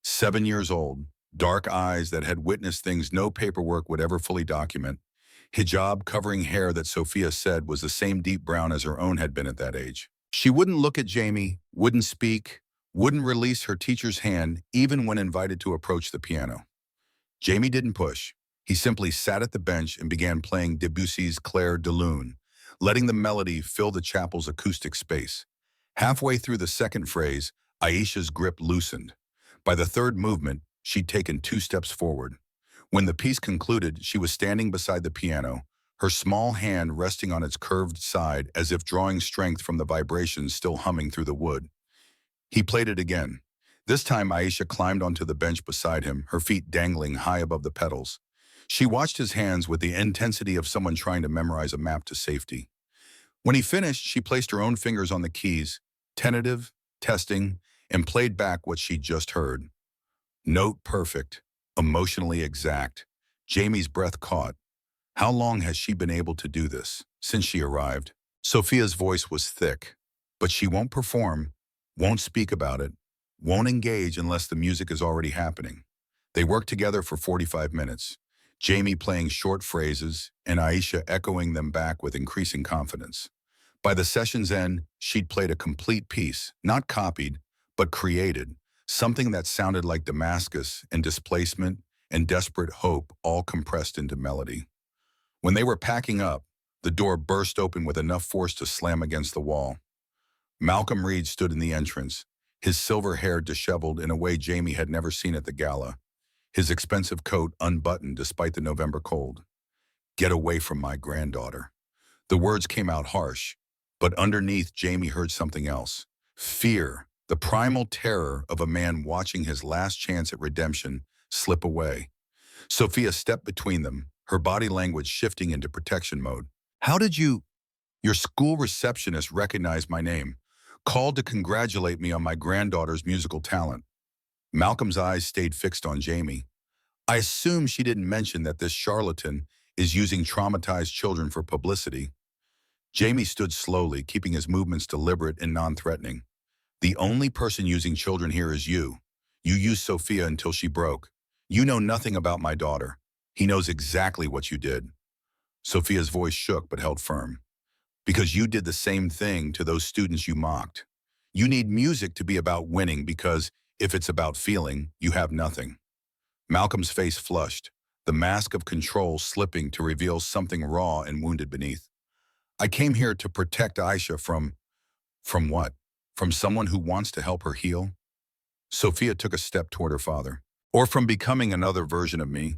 7 years old, dark eyes that had witnessed things no paperwork would ever fully document, hijab covering hair that Sophia said was the same deep brown as her own had been at that age. She wouldn't look at Jamie, wouldn't speak, wouldn't release her teacher's hand even when invited to approach the piano. Jamie didn't push. He simply sat at the bench and began playing Debussy's Clair de Lune, letting the melody fill the chapel's acoustic space. Halfway through the second phrase, Aisha's grip loosened. By the third movement, she'd taken 2 steps forward. When the piece concluded, she was standing beside the piano, her small hand resting on its curved side as if drawing strength from the vibrations still humming through the wood. He played it again. This time Aisha climbed onto the bench beside him, her feet dangling high above the pedals. She watched his hands with the intensity of someone trying to memorize a map to safety. When he finished, she placed her own fingers on the keys, tentative, testing, and played back what she'd just heard. Note perfect, emotionally exact. Jamie's breath caught. How long has she been able to do this? Since she arrived. Sophia's voice was thick, but she won't perform, won't speak about it, won't engage unless the music is already happening. They worked together for 45 minutes, Jamie playing short phrases and Aisha echoing them back with increasing confidence. By the session's end, she'd played a complete piece, not copied, but created, something that sounded like Damascus and displacement and desperate hope all compressed into melody. When they were packing up, the door burst open with enough force to slam against the wall. Malcolm Reed stood in the entrance, his silver hair disheveled in a way Jamie had never seen at the gala, his expensive coat unbuttoned despite the November cold. "Get away from my granddaughter." The words came out harsh, but underneath Jamie heard something else. Fear, the primal terror of a man watching his last chance at redemption slip away. Sophia stepped between them, her body language shifting into protection mode. "How did you—" "Your school receptionist recognized my name, called to congratulate me on my granddaughter's musical talent." Malcolm's eyes stayed fixed on Jamie. "I assume she didn't mention that this charlatan is using traumatized children for publicity." Jamie stood slowly, keeping his movements deliberate and non-threatening. "The only person using children here is you. You used Sophia until she broke. You know nothing about my daughter. He knows exactly what you did." Sophia's voice shook but held firm. "Because you did the same thing to those students you mocked. You need music to be about winning because if it's about feeling, you have nothing." Malcolm's face flushed, the mask of control slipping to reveal something raw and wounded beneath. "I came here to protect Aisha from—" "From what? From someone who wants to help her heal?" Sophia took a step toward her father. "Or from becoming another version of me,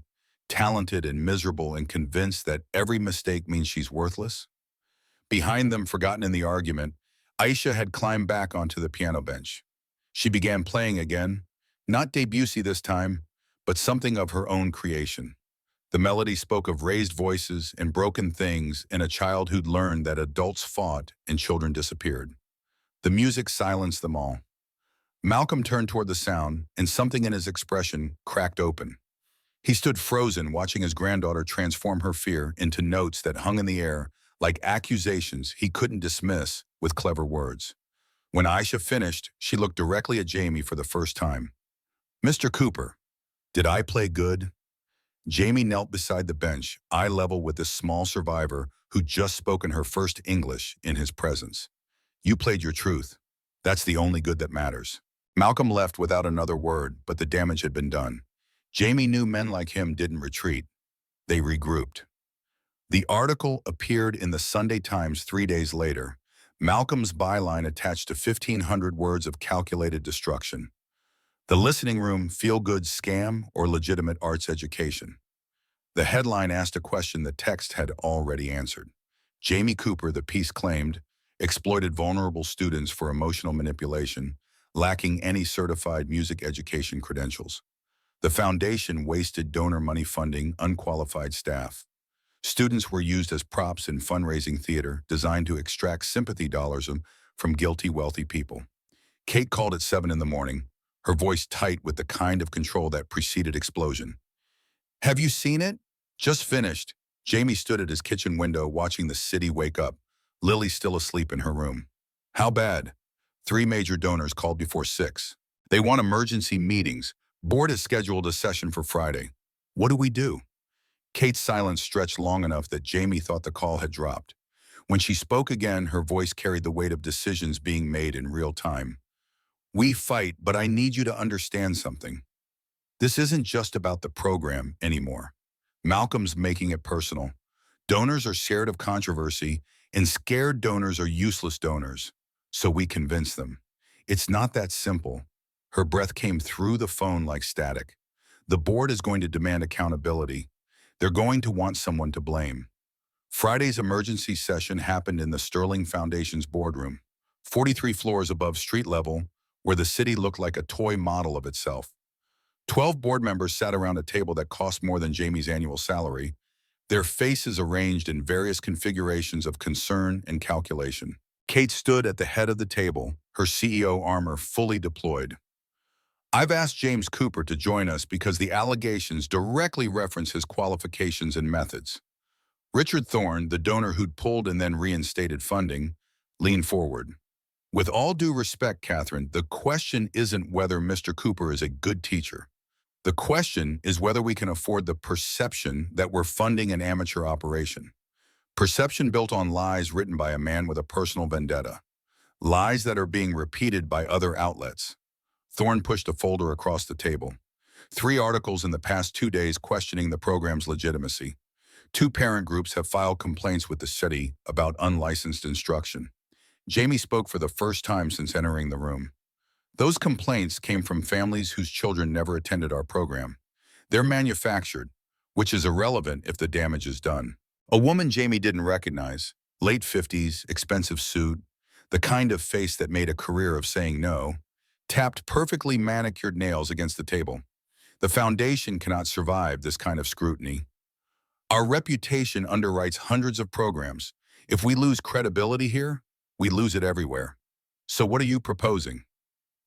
talented and miserable and convinced that every mistake means she's worthless?" Behind them, forgotten in the argument, Aisha had climbed back onto the piano bench. She began playing again, not Debussy this time, but something of her own creation. The melody spoke of raised voices and broken things and a child who'd learned that adults fought and children disappeared. The music silenced them all. Malcolm turned toward the sound, and something in his expression cracked open. He stood frozen, watching his granddaughter transform her fear into notes that hung in the air like accusations he couldn't dismiss with clever words. When Aisha finished, she looked directly at Jamie for the first time. "Mr. Cooper, did I play good?" Jamie knelt beside the bench, eye level with this small survivor who'd just spoken her first English in his presence. "You played your truth. That's the only good that matters." Malcolm left without another word, but the damage had been done. Jamie knew men like him didn't retreat. They regrouped. The article appeared in the Sunday Times 3 days later, Malcolm's byline attached to 1,500 words of calculated destruction. "The listening room, feel-good scam or legitimate arts education?" The headline asked a question the text had already answered. Jamie Cooper, the piece claimed, exploited vulnerable students for emotional manipulation, lacking any certified music education credentials. The foundation wasted donor money funding unqualified staff. Students were used as props in fundraising theater designed to extract sympathy dollars from guilty wealthy people. Kate called at 7 in the morning, her voice tight with the kind of control that preceded explosion. "Have you seen it?" "Just finished." Jamie stood at his kitchen window watching the city wake up, Lily still asleep in her room. "How bad?" 3 major donors called before 6. "They want emergency meetings. Board has scheduled a session for Friday." "What do we do?" Kate's silence stretched long enough that Jamie thought the call had dropped. When she spoke again, her voice carried the weight of decisions being made in real time. "We fight, but I need you to understand something. This isn't just about the program anymore." Malcolm's making it personal. "Donors are scared of controversy, and scared donors are useless donors. So we convince them. It's not that simple." Her breath came through the phone like static. "The board is going to demand accountability. They're going to want someone to blame." Friday's emergency session happened in the Sterling Foundation's boardroom, 43 floors above street level, where the city looked like a toy model of itself. 12 board members sat around a table that cost more than Jamie's annual salary, their faces arranged in various configurations of concern and calculation. Kate stood at the head of the table, her CEO armor fully deployed. I've asked James Cooper to join us because the allegations directly reference his qualifications and methods. Richard Thorne, the donor who'd pulled and then reinstated funding, leaned forward. With all due respect, Catherine, the question isn't whether Mr. Cooper is a good teacher. The question is whether we can afford the perception that we're funding an amateur operation. Perception built on lies written by a man with a personal vendetta. Lies that are being repeated by other outlets. Thorne pushed a folder across the table. 3 articles in the past 2 days questioning the program's legitimacy. 2 parent groups have filed complaints with the city about unlicensed instruction. Jamie spoke for the first time since entering the room. Those complaints came from families whose children never attended our program. They're manufactured, which is irrelevant if the damage is done. A woman Jamie didn't recognize, late 50s, expensive suit, the kind of face that made a career of saying no, tapped perfectly manicured nails against the table. The foundation cannot survive this kind of scrutiny. Our reputation underwrites hundreds of programs. If we lose credibility here, we lose it everywhere. So what are you proposing?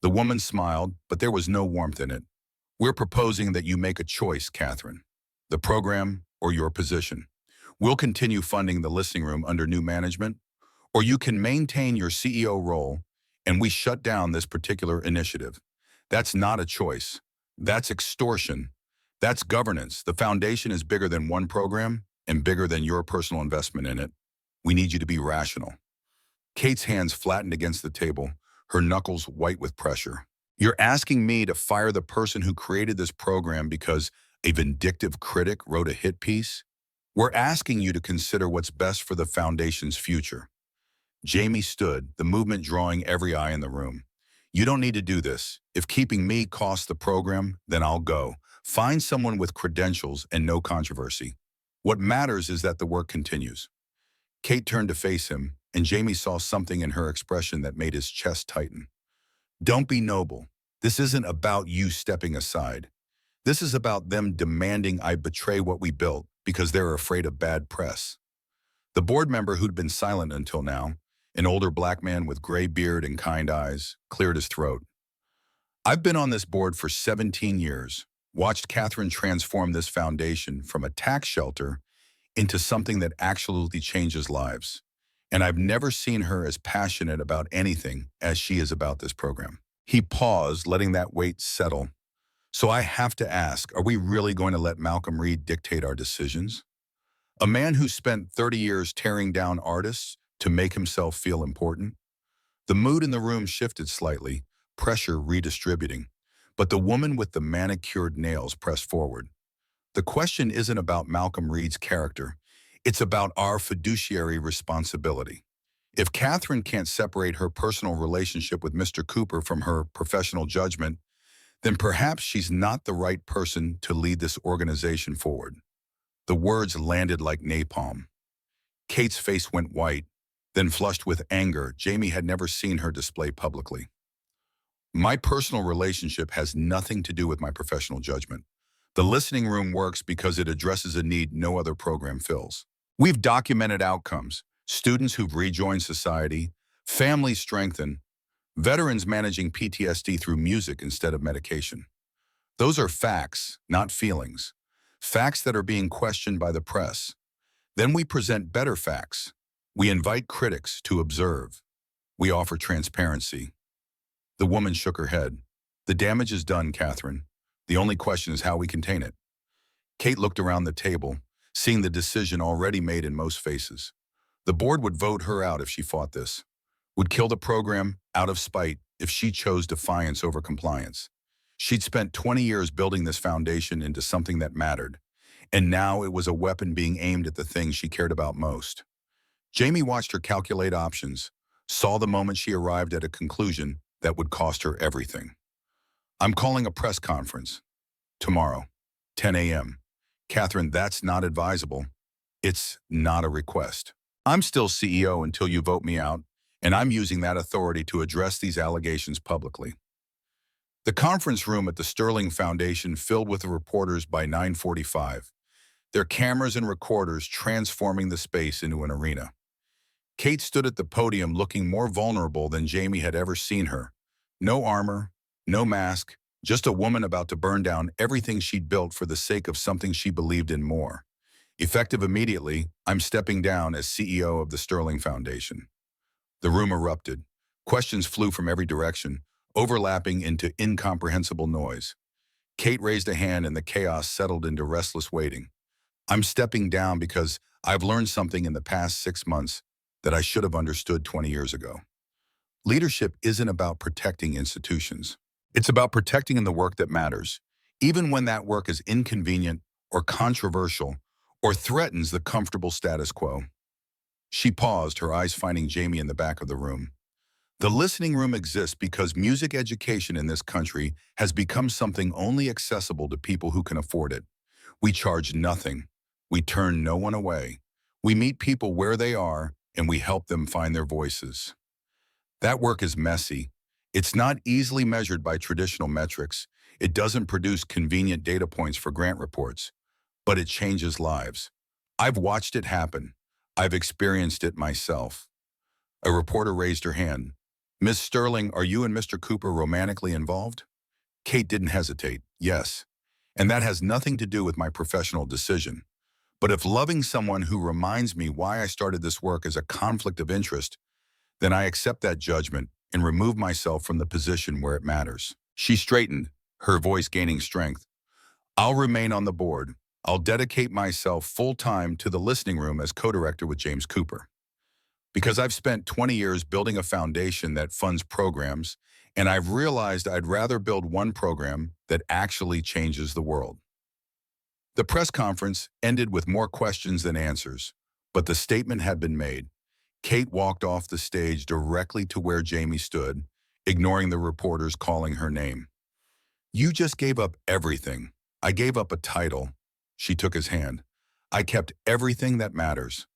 The woman smiled, but there was no warmth in it. We're proposing that you make a choice, Catherine. The program or your position. We'll continue funding the listening room under new management, or you can maintain your CEO role and we shut down this particular initiative. That's not a choice. That's extortion. That's governance. The foundation is bigger than one program and bigger than your personal investment in it. We need you to be rational. Kate's hands flattened against the table, her knuckles white with pressure. You're asking me to fire the person who created this program because a vindictive critic wrote a hit piece? We're asking you to consider what's best for the foundation's future. Jamie stood, the movement drawing every eye in the room. You don't need to do this. If keeping me costs the program, then I'll go. Find someone with credentials and no controversy. What matters is that the work continues. Kate turned to face him, and Jamie saw something in her expression that made his chest tighten. Don't be noble. This isn't about you stepping aside. This is about them demanding I betray what we built because they're afraid of bad press. The board member who'd been silent until now, an older black man with gray beard and kind eyes, cleared his throat. I've been on this board for 17 years, watched Catherine transform this foundation from a tax shelter into something that actually changes lives. And I've never seen her as passionate about anything as she is about this program. He paused, letting that weight settle. So I have to ask, are we really going to let Malcolm Reed dictate our decisions? A man who spent 30 years tearing down artists to make himself feel important? The mood in the room shifted slightly, pressure redistributing. But the woman with the manicured nails pressed forward. The question isn't about Malcolm Reed's character. It's about our fiduciary responsibility. If Catherine can't separate her personal relationship with Mr. Cooper from her professional judgment, then perhaps she's not the right person to lead this organization forward. The words landed like napalm. Kate's face went white, then flushed with anger Jamie had never seen her display publicly. My personal relationship has nothing to do with my professional judgment. The listening room works because it addresses a need no other program fills. We've documented outcomes, students who've rejoined society, families strengthened, veterans managing PTSD through music instead of medication. Those are facts, not feelings. Facts that are being questioned by the press. Then we present better facts. We invite critics to observe. We offer transparency. The woman shook her head. The damage is done, Catherine. The only question is how we contain it. Kate looked around the table, seeing the decision already made in most faces. The board would vote her out if she fought this. Would kill the program out of spite if she chose defiance over compliance. She'd spent 20 years building this foundation into something that mattered, and now it was a weapon being aimed at the things she cared about most. Jamie watched her calculate options, saw the moment she arrived at a conclusion that would cost her everything. I'm calling a press conference. Tomorrow, 10 a.m. Catherine, that's not advisable. It's not a request. I'm still CEO until you vote me out, and I'm using that authority to address these allegations publicly. The conference room at the Sterling Foundation filled with the reporters by 9:45. their cameras and recorders transforming the space into an arena. Kate stood at the podium looking more vulnerable than Jamie had ever seen her. No armor, no mask, just a woman about to burn down everything she'd built for the sake of something she believed in more. Effective immediately, I'm stepping down as CEO of the Sterling Foundation. The room erupted. Questions flew from every direction, overlapping into incomprehensible noise. Kate raised a hand and the chaos settled into restless waiting. I'm stepping down because I've learned something in the past 6 months that I should have understood 20 years ago. Leadership isn't about protecting institutions. It's about protecting the work that matters, even when that work is inconvenient or controversial or threatens the comfortable status quo. She paused, her eyes finding Jamie in the back of the room. The listening room exists because music education in this country has become something only accessible to people who can afford it. We charge nothing. We turn no one away. We meet people where they are, and we help them find their voices. That work is messy. It's not easily measured by traditional metrics. It doesn't produce convenient data points for grant reports, but it changes lives. I've watched it happen. I've experienced it myself. A reporter raised her hand. Miss Sterling, are you and Mr. Cooper romantically involved? Kate didn't hesitate. Yes. And that has nothing to do with my professional decision. But if loving someone who reminds me why I started this work is a conflict of interest, then I accept that judgment and remove myself from the position where it matters. She straightened, her voice gaining strength. I'll remain on the board. I'll dedicate myself full-time to the listening room as co-director with James Cooper. Because I've spent 20 years building a foundation that funds programs, and I've realized I'd rather build one program that actually changes the world. The press conference ended with more questions than answers, but the statement had been made. Kate walked off the stage directly to where Jamie stood, ignoring the reporters calling her name. You just gave up everything. I gave up a title. She took his hand. I kept everything that matters.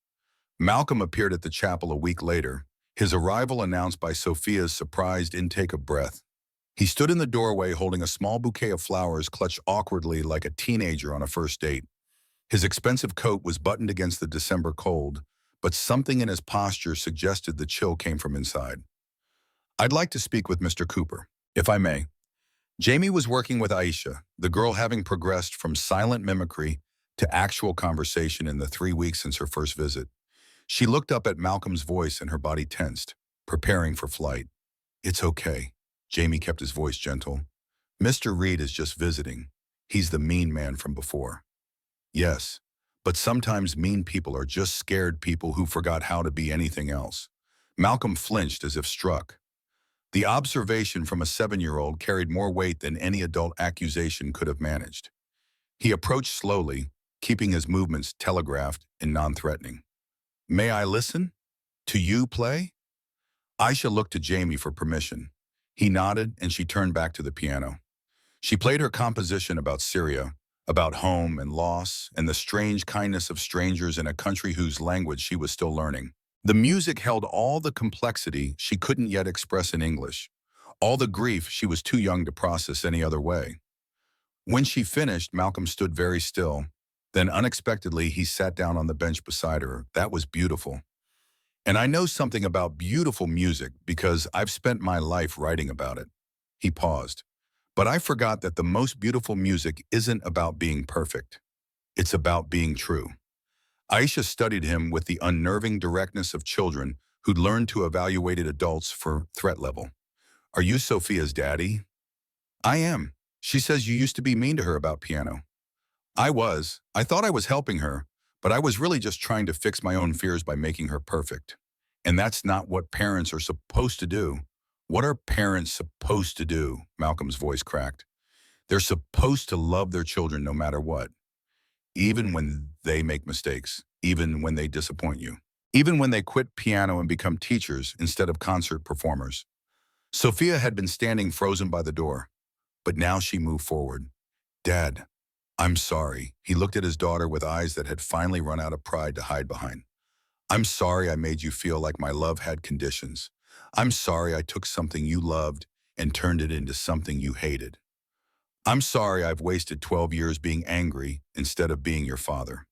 Malcolm appeared at the chapel a week later, his arrival announced by Sophia's surprised intake of breath. He stood in the doorway holding a small bouquet of flowers clutched awkwardly like a teenager on a first date. His expensive coat was buttoned against the December cold, but something in his posture suggested the chill came from inside. I'd like to speak with Mr. Cooper, if I may. Jamie was working with Aisha, the girl having progressed from silent mimicry to actual conversation in the 3 weeks since her first visit. She looked up at Malcolm's voice and her body tensed, preparing for flight. It's okay. Jamie kept his voice gentle. Mr. Reed is just visiting. He's the mean man from before. Yes, but sometimes mean people are just scared people who forgot how to be anything else. Malcolm flinched as if struck. The observation from a 7-year-old carried more weight than any adult accusation could have managed. He approached slowly, keeping his movements telegraphed and non-threatening. May I listen? To you play? Aisha looked to Jamie for permission. He nodded and she turned back to the piano. She played her composition about Syria, about home and loss, and the strange kindness of strangers in a country whose language she was still learning. The music held all the complexity she couldn't yet express in English, all the grief she was too young to process any other way. When she finished, Malcolm stood very still. Then unexpectedly, he sat down on the bench beside her. That was beautiful. And I know something about beautiful music because I've spent my life writing about it. He paused. But I forgot that the most beautiful music isn't about being perfect. It's about being true. Aisha studied him with the unnerving directness of children who'd learned to evaluate adults for threat level. Are you Sophia's daddy? I am. She says you used to be mean to her about piano. I was. I thought I was helping her, but I was really just trying to fix my own fears by making her perfect. And that's not what parents are supposed to do. What are parents supposed to do? Malcolm's voice cracked. They're supposed to love their children no matter what. Even when they make mistakes, even when they disappoint you, even when they quit piano and become teachers instead of concert performers. Sophia had been standing frozen by the door, but now she moved forward. Dad, I'm sorry. He looked at his daughter with eyes that had finally run out of pride to hide behind. I'm sorry I made you feel like my love had conditions. I'm sorry I took something you loved and turned it into something you hated. I'm sorry I've wasted 12 years being angry instead of being your father.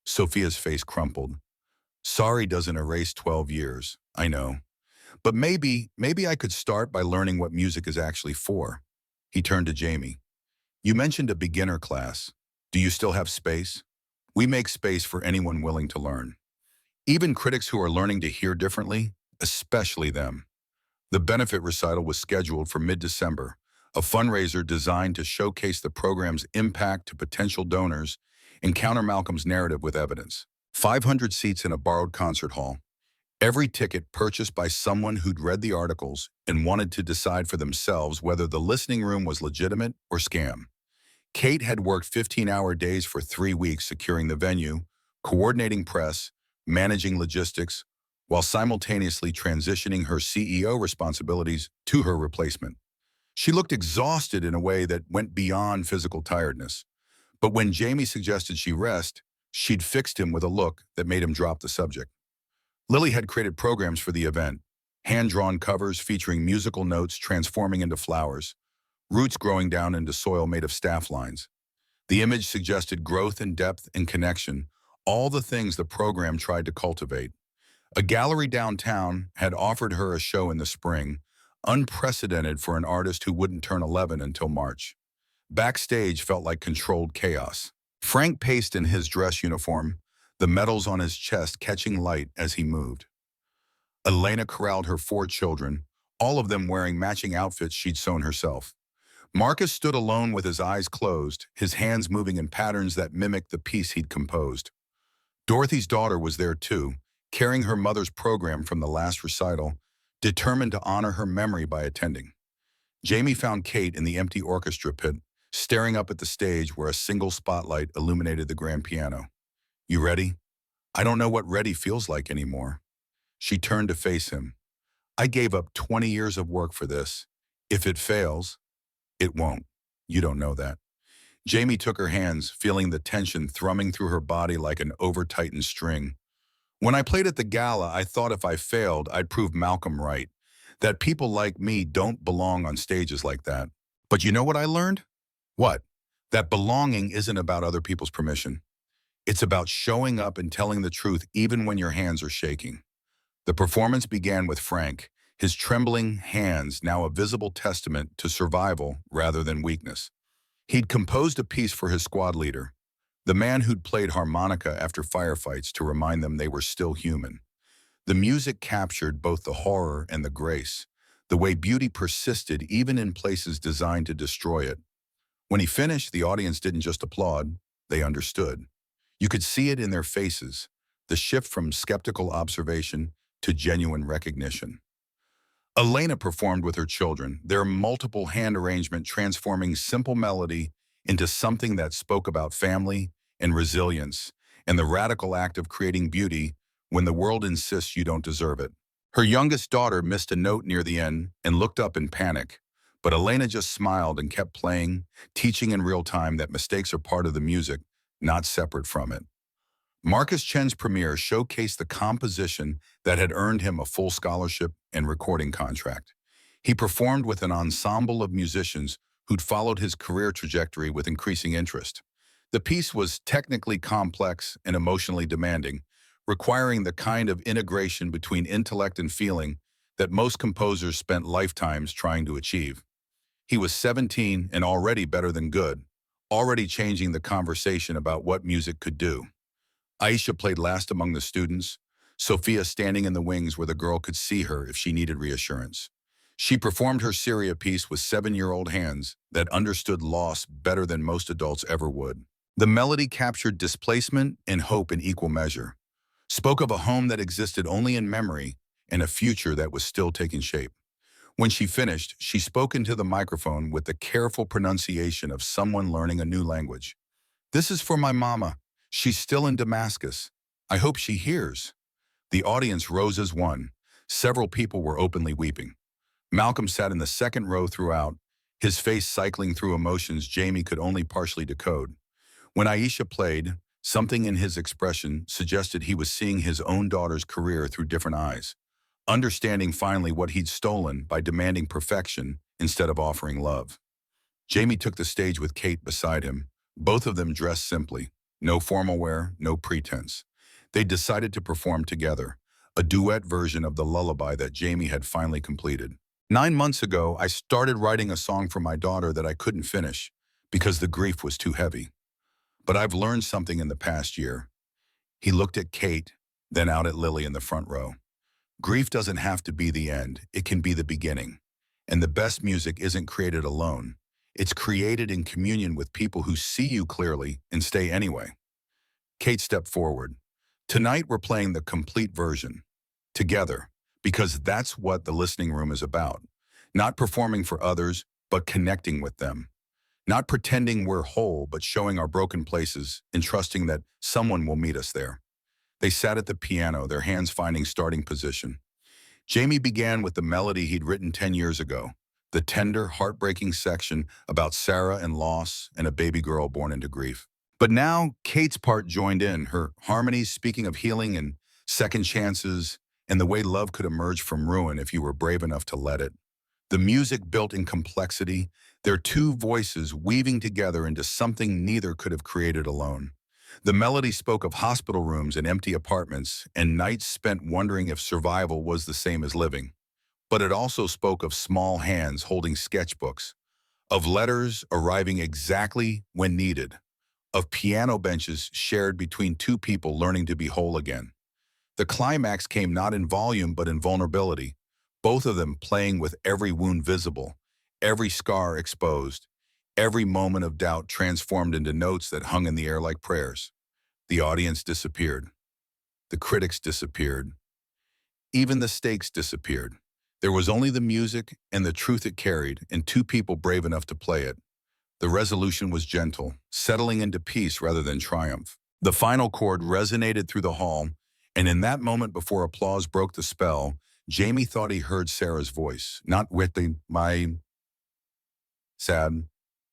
Sophia's face crumpled. Sorry doesn't erase 12 years, I know. But maybe I could start by learning what music is actually for. He turned to Jamie. You mentioned a beginner class. Do you still have space? We make space for anyone willing to learn. Even critics who are learning to hear differently, especially them. The benefit recital was scheduled for mid-December, a fundraiser designed to showcase the program's impact to potential donors and counter Malcolm's narrative with evidence. 500 seats in a borrowed concert hall. Every ticket purchased by someone who'd read the articles and wanted to decide for themselves whether the listening room was legitimate or scam. Kate had worked 15-hour days for 3 weeks securing the venue, coordinating press, managing logistics, while simultaneously transitioning her CEO responsibilities to her replacement. She looked exhausted in a way that went beyond physical tiredness. But when Jamie suggested she rest, she'd fixed him with a look that made him drop the subject. Lily had created programs for the event, hand-drawn covers featuring musical notes transforming into flowers, roots growing down into soil made of staff lines. The image suggested growth and depth and connection, all the things the program tried to cultivate. A gallery downtown had offered her a show in the spring, unprecedented for an artist who wouldn't turn 11 until March. Backstage felt like controlled chaos. Frank paced in his dress uniform, the medals on his chest catching light as he moved. Elena corralled her 4 children, all of them wearing matching outfits she'd sewn herself. Marcus stood alone with his eyes closed, his hands moving in patterns that mimicked the piece he'd composed. Dorothy's daughter was there too, carrying her mother's program from the last recital, determined to honor her memory by attending. Jamie found Kate in the empty orchestra pit, staring up at the stage where a single spotlight illuminated the grand piano. You ready? I don't know what ready feels like anymore. She turned to face him. I gave up 20 years of work for this. If it fails, it won't. You don't know that. Jamie took her hands, feeling the tension thrumming through her body like an over-tightened string. When I played at the gala, I thought if I failed, I'd prove Malcolm right, that people like me don't belong on stages like that. But you know what I learned? What? That belonging isn't about other people's permission. It's about showing up and telling the truth even when your hands are shaking. The performance began with Frank, his trembling hands now a visible testament to survival rather than weakness. He'd composed a piece for his squad leader, the man who'd played harmonica after firefights to remind them they were still human. The music captured both the horror and the grace, the way beauty persisted even in places designed to destroy it. When he finished, the audience didn't just applaud, they understood. You could see it in their faces, the shift from skeptical observation to genuine recognition. Elena performed with her children, their multiple hand arrangement transforming simple melody into something that spoke about family and resilience and the radical act of creating beauty when the world insists you don't deserve it. Her youngest daughter missed a note near the end and looked up in panic, but Elena just smiled and kept playing, teaching in real time that mistakes are part of the music, not separate from it. Marcus Chen's premiere showcased the composition that had earned him a full scholarship and recording contract. He performed with an ensemble of musicians who'd followed his career trajectory with increasing interest. The piece was technically complex and emotionally demanding, requiring the kind of integration between intellect and feeling that most composers spent lifetimes trying to achieve. He was 17 and already better than good, already changing the conversation about what music could do. Aisha played last among the students, Sophia standing in the wings where the girl could see her if she needed reassurance. She performed her Syria piece with 7-year-old hands that understood loss better than most adults ever would. The melody captured displacement and hope in equal measure, spoke of a home that existed only in memory and a future that was still taking shape. When she finished, she spoke into the microphone with the careful pronunciation of someone learning a new language. This is for my mama. She's still in Damascus. I hope she hears. The audience rose as one. Several people were openly weeping. Malcolm sat in the second row throughout, his face cycling through emotions Jamie could only partially decode. When Aisha played, something in his expression suggested he was seeing his own daughter's career through different eyes, understanding finally what he'd stolen by demanding perfection instead of offering love. Jamie took the stage with Kate beside him, both of them dressed simply. No formal wear, no pretense. They decided to perform together, a duet version of the lullaby that Jamie had finally completed. 9 months ago, I started writing a song for my daughter that I couldn't finish because the grief was too heavy. But I've learned something in the past year. He looked at Kate, then out at Lily in the front row. Grief doesn't have to be the end, it can be the beginning. And the best music isn't created alone. It's created in communion with people who see you clearly and stay anyway. Kate stepped forward. Tonight we're playing the complete version, together, because that's what the listening room is about. Not performing for others, but connecting with them. Not pretending we're whole, but showing our broken places and trusting that someone will meet us there. They sat at the piano, their hands finding starting position. Jamie began with the melody he'd written 10 years ago, the tender, heartbreaking section about Sarah and loss and a baby girl born into grief. But now Kate's part joined in, her harmonies speaking of healing and second chances and the way love could emerge from ruin if you were brave enough to let it. The music built in complexity, their two voices weaving together into something neither could have created alone. The melody spoke of hospital rooms and empty apartments and nights spent wondering if survival was the same as living. But it also spoke of small hands holding sketchbooks, of letters arriving exactly when needed, of piano benches shared between two people learning to be whole again. The climax came not in volume but in vulnerability, both of them playing with every wound visible, every scar exposed, every moment of doubt transformed into notes that hung in the air like prayers. The audience disappeared. The critics disappeared. Even the stakes disappeared. There was only the music and the truth it carried, and two people brave enough to play it. The resolution was gentle, settling into peace rather than triumph. The final chord resonated through the hall, and in that moment before applause broke the spell, Jamie thought he heard Sarah's voice, not witty, sad,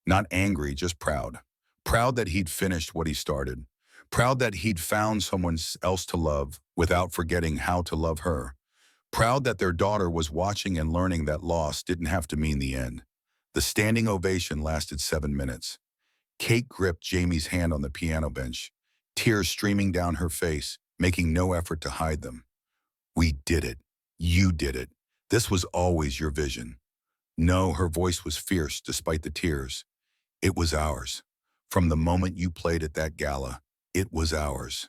not angry, just proud. Proud that he'd finished what he started. Proud that he'd found someone else to love without forgetting how to love her. Proud that their daughter was watching and learning that loss didn't have to mean the end. The standing ovation lasted 7 minutes. Kate gripped Jamie's hand on the piano bench, tears streaming down her face, making no effort to hide them. "We did it. You did it. This was always your vision." No, her voice was fierce despite the tears. "It was ours. From the moment you played at that gala, it was ours."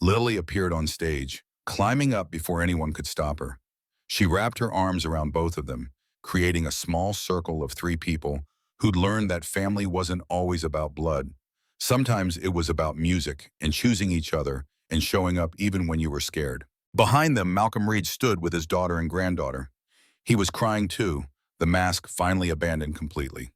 Lily appeared on stage, climbing up before anyone could stop her. She wrapped her arms around both of them, creating a small circle of three people who'd learned that family wasn't always about blood. Sometimes it was about music and choosing each other and showing up even when you were scared. Behind them, Malcolm Reed stood with his daughter and granddaughter. He was crying too, the mask finally abandoned completely.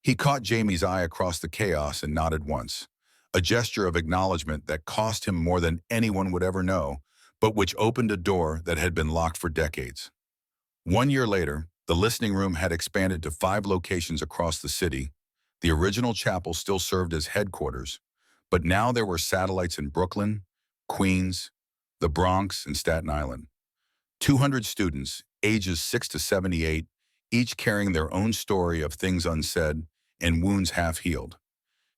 He caught Jamie's eye across the chaos and nodded once, a gesture of acknowledgement that cost him more than anyone would ever know, but which opened a door that had been locked for decades. 1 year later, the listening room had expanded to 5 locations across the city. The original chapel still served as headquarters, but now there were satellites in Brooklyn, Queens, the Bronx, and Staten Island. 200 students, ages 6 to 78, each carrying their own story of things unsaid and wounds half healed.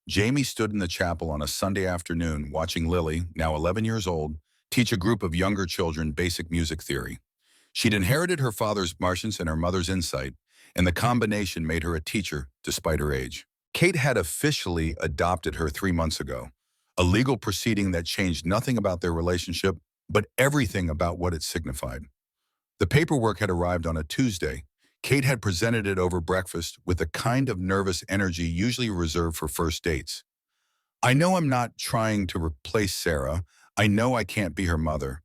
Jamie stood in the chapel on a Sunday afternoon watching Lily, now 11 years old, teach a group of younger children basic music theory. She'd inherited her father's prescience and her mother's insight, and the combination made her a teacher despite her age. Kate had officially adopted her 3 months ago, a legal proceeding that changed nothing about their relationship, but everything about what it signified. The paperwork had arrived on a Tuesday. Kate had presented it over breakfast with the kind of nervous energy usually reserved for first dates. "I know I'm not trying to replace Sarah. I know I can't be her mother.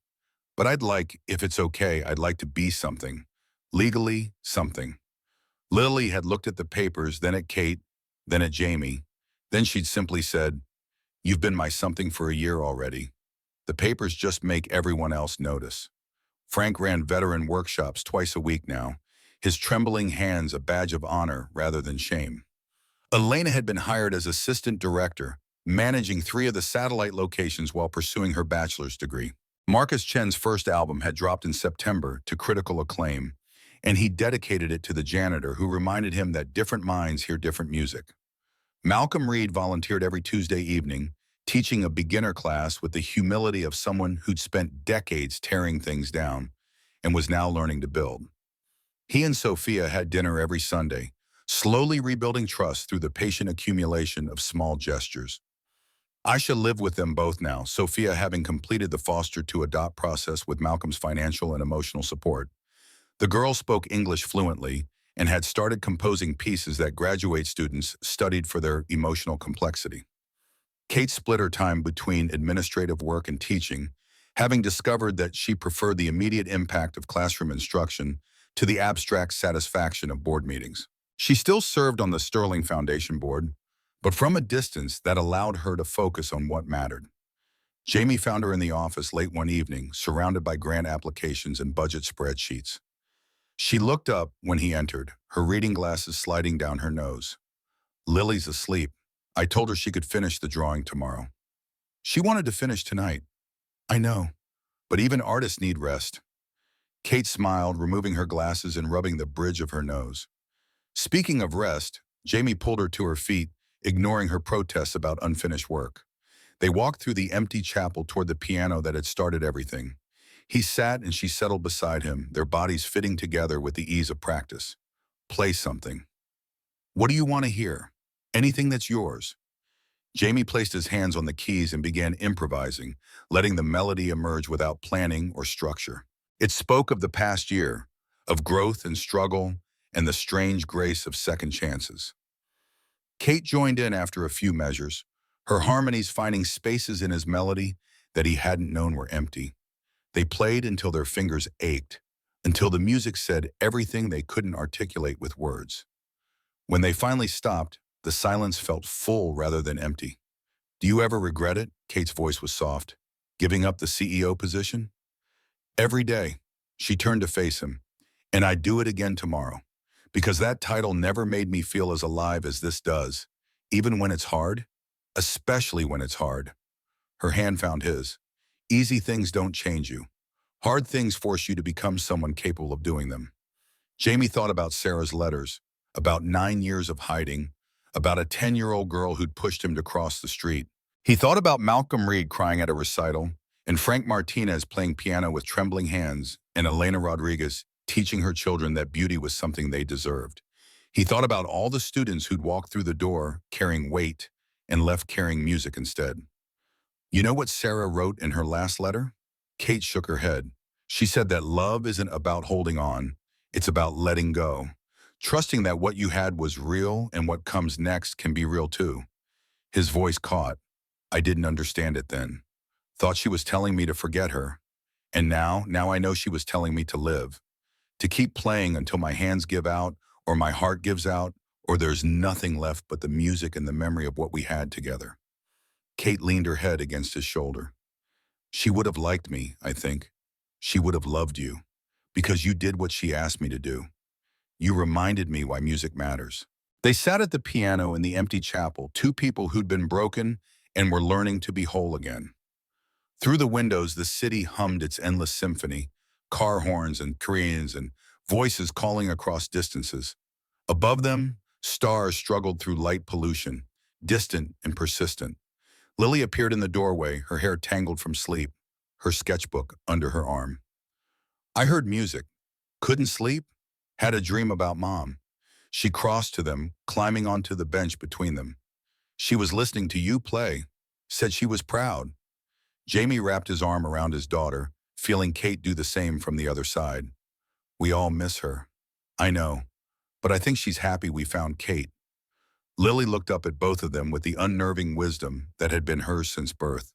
But if it's okay, I'd like to be something. Legally, something." Lily had looked at the papers, then at Kate, then at Jamie. Then she'd simply said, "You've been my something for a year already. The papers just make everyone else notice." Frank ran veteran workshops twice a week now, his trembling hands a badge of honor rather than shame. Elena had been hired as assistant director, managing 3 of the satellite locations while pursuing her bachelor's degree. Marcus Chen's first album had dropped in September to critical acclaim, and he dedicated it to the janitor who reminded him that different minds hear different music. Malcolm Reed volunteered every Tuesday evening, teaching a beginner class with the humility of someone who'd spent decades tearing things down and was now learning to build. He and Sophia had dinner every Sunday, slowly rebuilding trust through the patient accumulation of small gestures. Aisha lived with them both now, Sophia having completed the foster to adopt process with Malcolm's financial and emotional support. The girl spoke English fluently and had started composing pieces that graduate students studied for their emotional complexity. Kate split her time between administrative work and teaching, having discovered that she preferred the immediate impact of classroom instruction to the abstract satisfaction of board meetings. She still served on the Sterling Foundation board, but from a distance that allowed her to focus on what mattered. Jamie found her in the office late one evening, surrounded by grant applications and budget spreadsheets. She looked up when he entered, her reading glasses sliding down her nose. "Lily's asleep. I told her she could finish the drawing tomorrow." "She wanted to finish tonight." "I know, but even artists need rest." Kate smiled, removing her glasses and rubbing the bridge of her nose. Speaking of rest, Jamie pulled her to her feet, ignoring her protests about unfinished work. They walked through the empty chapel toward the piano that had started everything. He sat and she settled beside him, their bodies fitting together with the ease of practice. "Play something." "What do you want to hear?" "Anything that's yours." Jamie placed his hands on the keys and began improvising, letting the melody emerge without planning or structure. It spoke of the past year, of growth and struggle, and the strange grace of second chances. Kate joined in after a few measures, her harmonies finding spaces in his melody that he hadn't known were empty. They played until their fingers ached, until the music said everything they couldn't articulate with words. When they finally stopped, the silence felt full rather than empty. "Do you ever regret it?" Kate's voice was soft. "Giving up the CEO position?" "Every day." She turned to face him. "And I'd do it again tomorrow. Because that title never made me feel as alive as this does, even when it's hard, especially when it's hard." Her hand found his. "Easy things don't change you. Hard things force you to become someone capable of doing them." Jamie thought about Sarah's letters, about 9 years of hiding, about a 10-year-old girl who'd pushed him to cross the street. He thought about Malcolm Reed crying at a recital, and Frank Martinez playing piano with trembling hands, and Elena Rodriguez teaching her children that beauty was something they deserved. He thought about all the students who'd walked through the door carrying weight and left carrying music instead. "You know what Sarah wrote in her last letter?" Kate shook her head. She said that love isn't about holding on, it's about letting go. Trusting that what you had was real and what comes next can be real too. His voice caught. "I didn't understand it then. Thought she was telling me to forget her. And now I know she was telling me to live. To keep playing until my hands give out, or my heart gives out, or there's nothing left but the music and the memory of what we had together." Kate leaned her head against his shoulder. "She would have liked me, I think. She would have loved you. Because you did what she asked me to do. You reminded me why music matters." They sat at the piano in the empty chapel, two people who'd been broken and were learning to be whole again. Through the windows, the city hummed its endless symphony, car horns and Koreans and voices calling across distances. Above them, stars struggled through light pollution, distant and persistent. Lily appeared in the doorway, her hair tangled from sleep, her sketchbook under her arm. "I heard music. Couldn't sleep. Had a dream about Mom." She crossed to them, climbing onto the bench between them. "She was listening to you play. Said she was proud." Jamie wrapped his arm around his daughter, feeling Kate do the same from the other side. "We all miss her." "I know, but I think she's happy we found Kate." Lily looked up at both of them with the unnerving wisdom that had been hers since birth.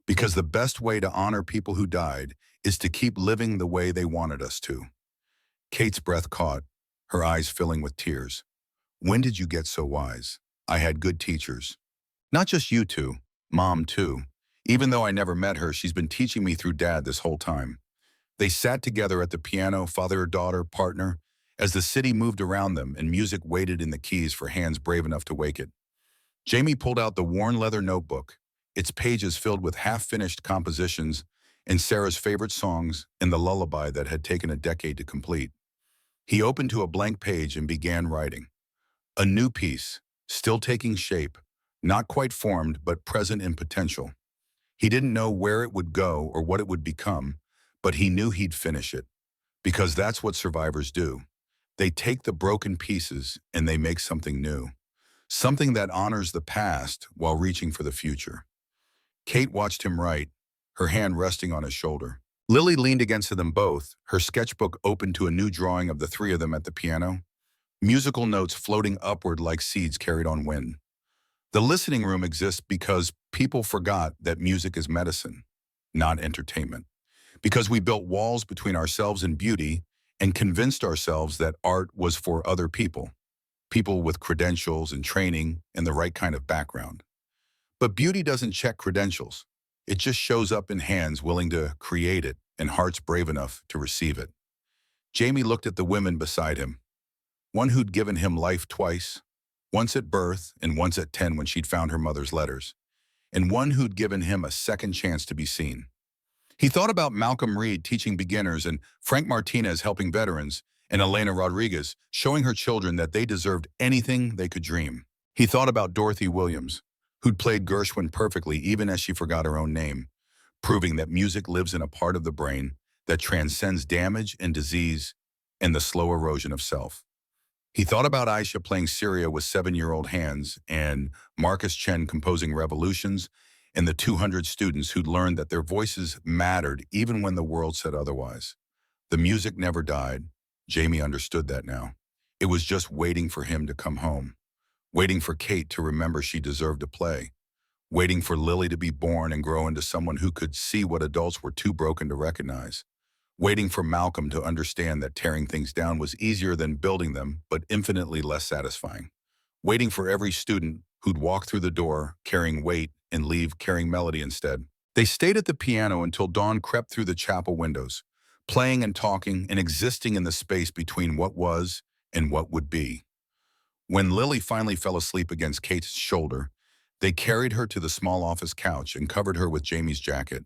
"Because the best way to honor people who died is to keep living the way they wanted us to." Kate's breath caught, her eyes filling with tears. "When did you get so wise? I had good teachers. Not just you two, Mom too. Even though I never met her, she's been teaching me through Dad this whole time." They sat together at the piano, father-daughter, partner, as the city moved around them and music waited in the keys for hands brave enough to wake it. Jamie pulled out the worn leather notebook, its pages filled with half-finished compositions and Sarah's favorite songs and the lullaby that had taken a decade to complete. He opened to a blank page and began writing. A new piece, still taking shape, not quite formed, but present in potential. He didn't know where it would go or what it would become, but he knew he'd finish it, because that's what survivors do. They take the broken pieces and they make something new, something that honors the past while reaching for the future. Kate watched him write, her hand resting on his shoulder. Lily leaned against them both, her sketchbook open to a new drawing of the three of them at the piano, musical notes floating upward like seeds carried on wind. The listening room exists because people forgot that music is medicine, not entertainment. Because we built walls between ourselves and beauty and convinced ourselves that art was for other people, people with credentials and training and the right kind of background. But beauty doesn't check credentials. It just shows up in hands willing to create it and hearts brave enough to receive it. Jamie looked at the women beside him, one who'd given him life twice, once at birth and once at 10 when she'd found her mother's letters, and one who'd given him a second chance to be seen. He thought about Malcolm Reed teaching beginners and Frank Martinez helping veterans and Elena Rodriguez showing her children that they deserved anything they could dream. He thought about Dorothy Williams, who'd played Gershwin perfectly even as she forgot her own name, proving that music lives in a part of the brain that transcends damage and disease and the slow erosion of self. He thought about Aisha playing Syria with 7-year-old hands and Marcus Chen composing revolutions and the 200 students who'd learned that their voices mattered even when the world said otherwise. The music never died. Jamie understood that now. It was just waiting for him to come home, waiting for Kate to remember she deserved to play, waiting for Lily to be born and grow into someone who could see what adults were too broken to recognize, waiting for Malcolm to understand that tearing things down was easier than building them, but infinitely less satisfying, waiting for every student who'd walk through the door carrying weight and leave carrying melody instead. They stayed at the piano until dawn crept through the chapel windows, playing and talking and existing in the space between what was and what would be. When Lily finally fell asleep against Kate's shoulder, they carried her to the small office couch and covered her with Jamie's jacket.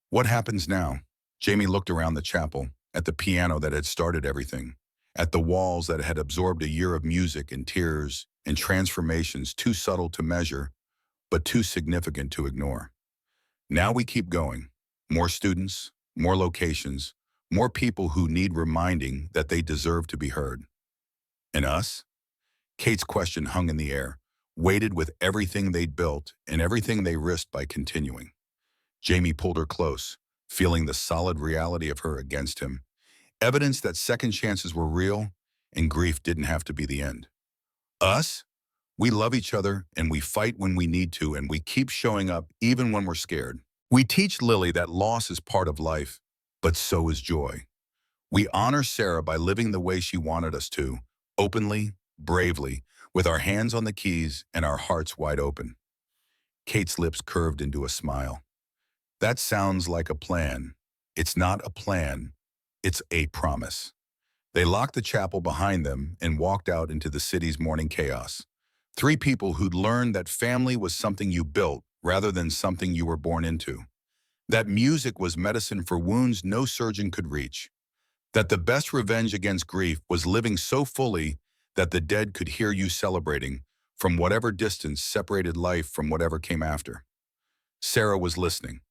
What happens now? Jamie looked around the chapel, at the piano that had started everything, at the walls that had absorbed a year of music and tears and transformations too subtle to measure, but too significant to ignore. Now we keep going. More students, more locations, more people who need reminding that they deserve to be heard. And us? Kate's question hung in the air, weighted with everything they'd built and everything they risked by continuing. Jamie pulled her close, feeling the solid reality of her against him, evidence that second chances were real and grief didn't have to be the end. Us? We love each other and we fight when we need to and we keep showing up even when we're scared. We teach Lily that loss is part of life, but so is joy. We honor Sarah by living the way she wanted us to, openly, bravely, with our hands on the keys and our hearts wide open. Kate's lips curved into a smile. That sounds like a plan. It's not a plan. It's a promise. They locked the chapel behind them and walked out into the city's morning chaos. Three people who'd learned that family was something you built rather than something you were born into. That music was medicine for wounds no surgeon could reach. That the best revenge against grief was living so fully that the dead could hear you celebrating from whatever distance separated life from whatever came after. Sarah was listening.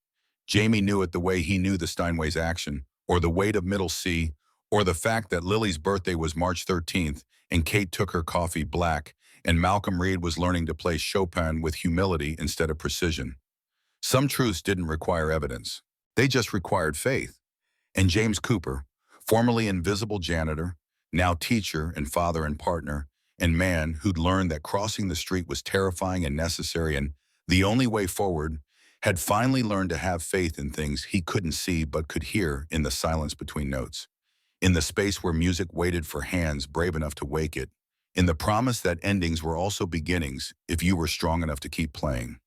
Jamie knew it the way he knew the Steinway's action, or the weight of middle C, or the fact that Lily's birthday was March 13th and Kate took her coffee black, and Malcolm Reed was learning to play Chopin with humility instead of precision. Some truths didn't require evidence. They just required faith. And James Cooper, formerly invisible janitor, now teacher and father and partner, and man who'd learned that crossing the street was terrifying and necessary and the only way forward, had finally learned to have faith in things he couldn't see but could hear in the silence between notes, in the space where music waited for hands brave enough to wake it, in the promise that endings were also beginnings if you were strong enough to keep playing.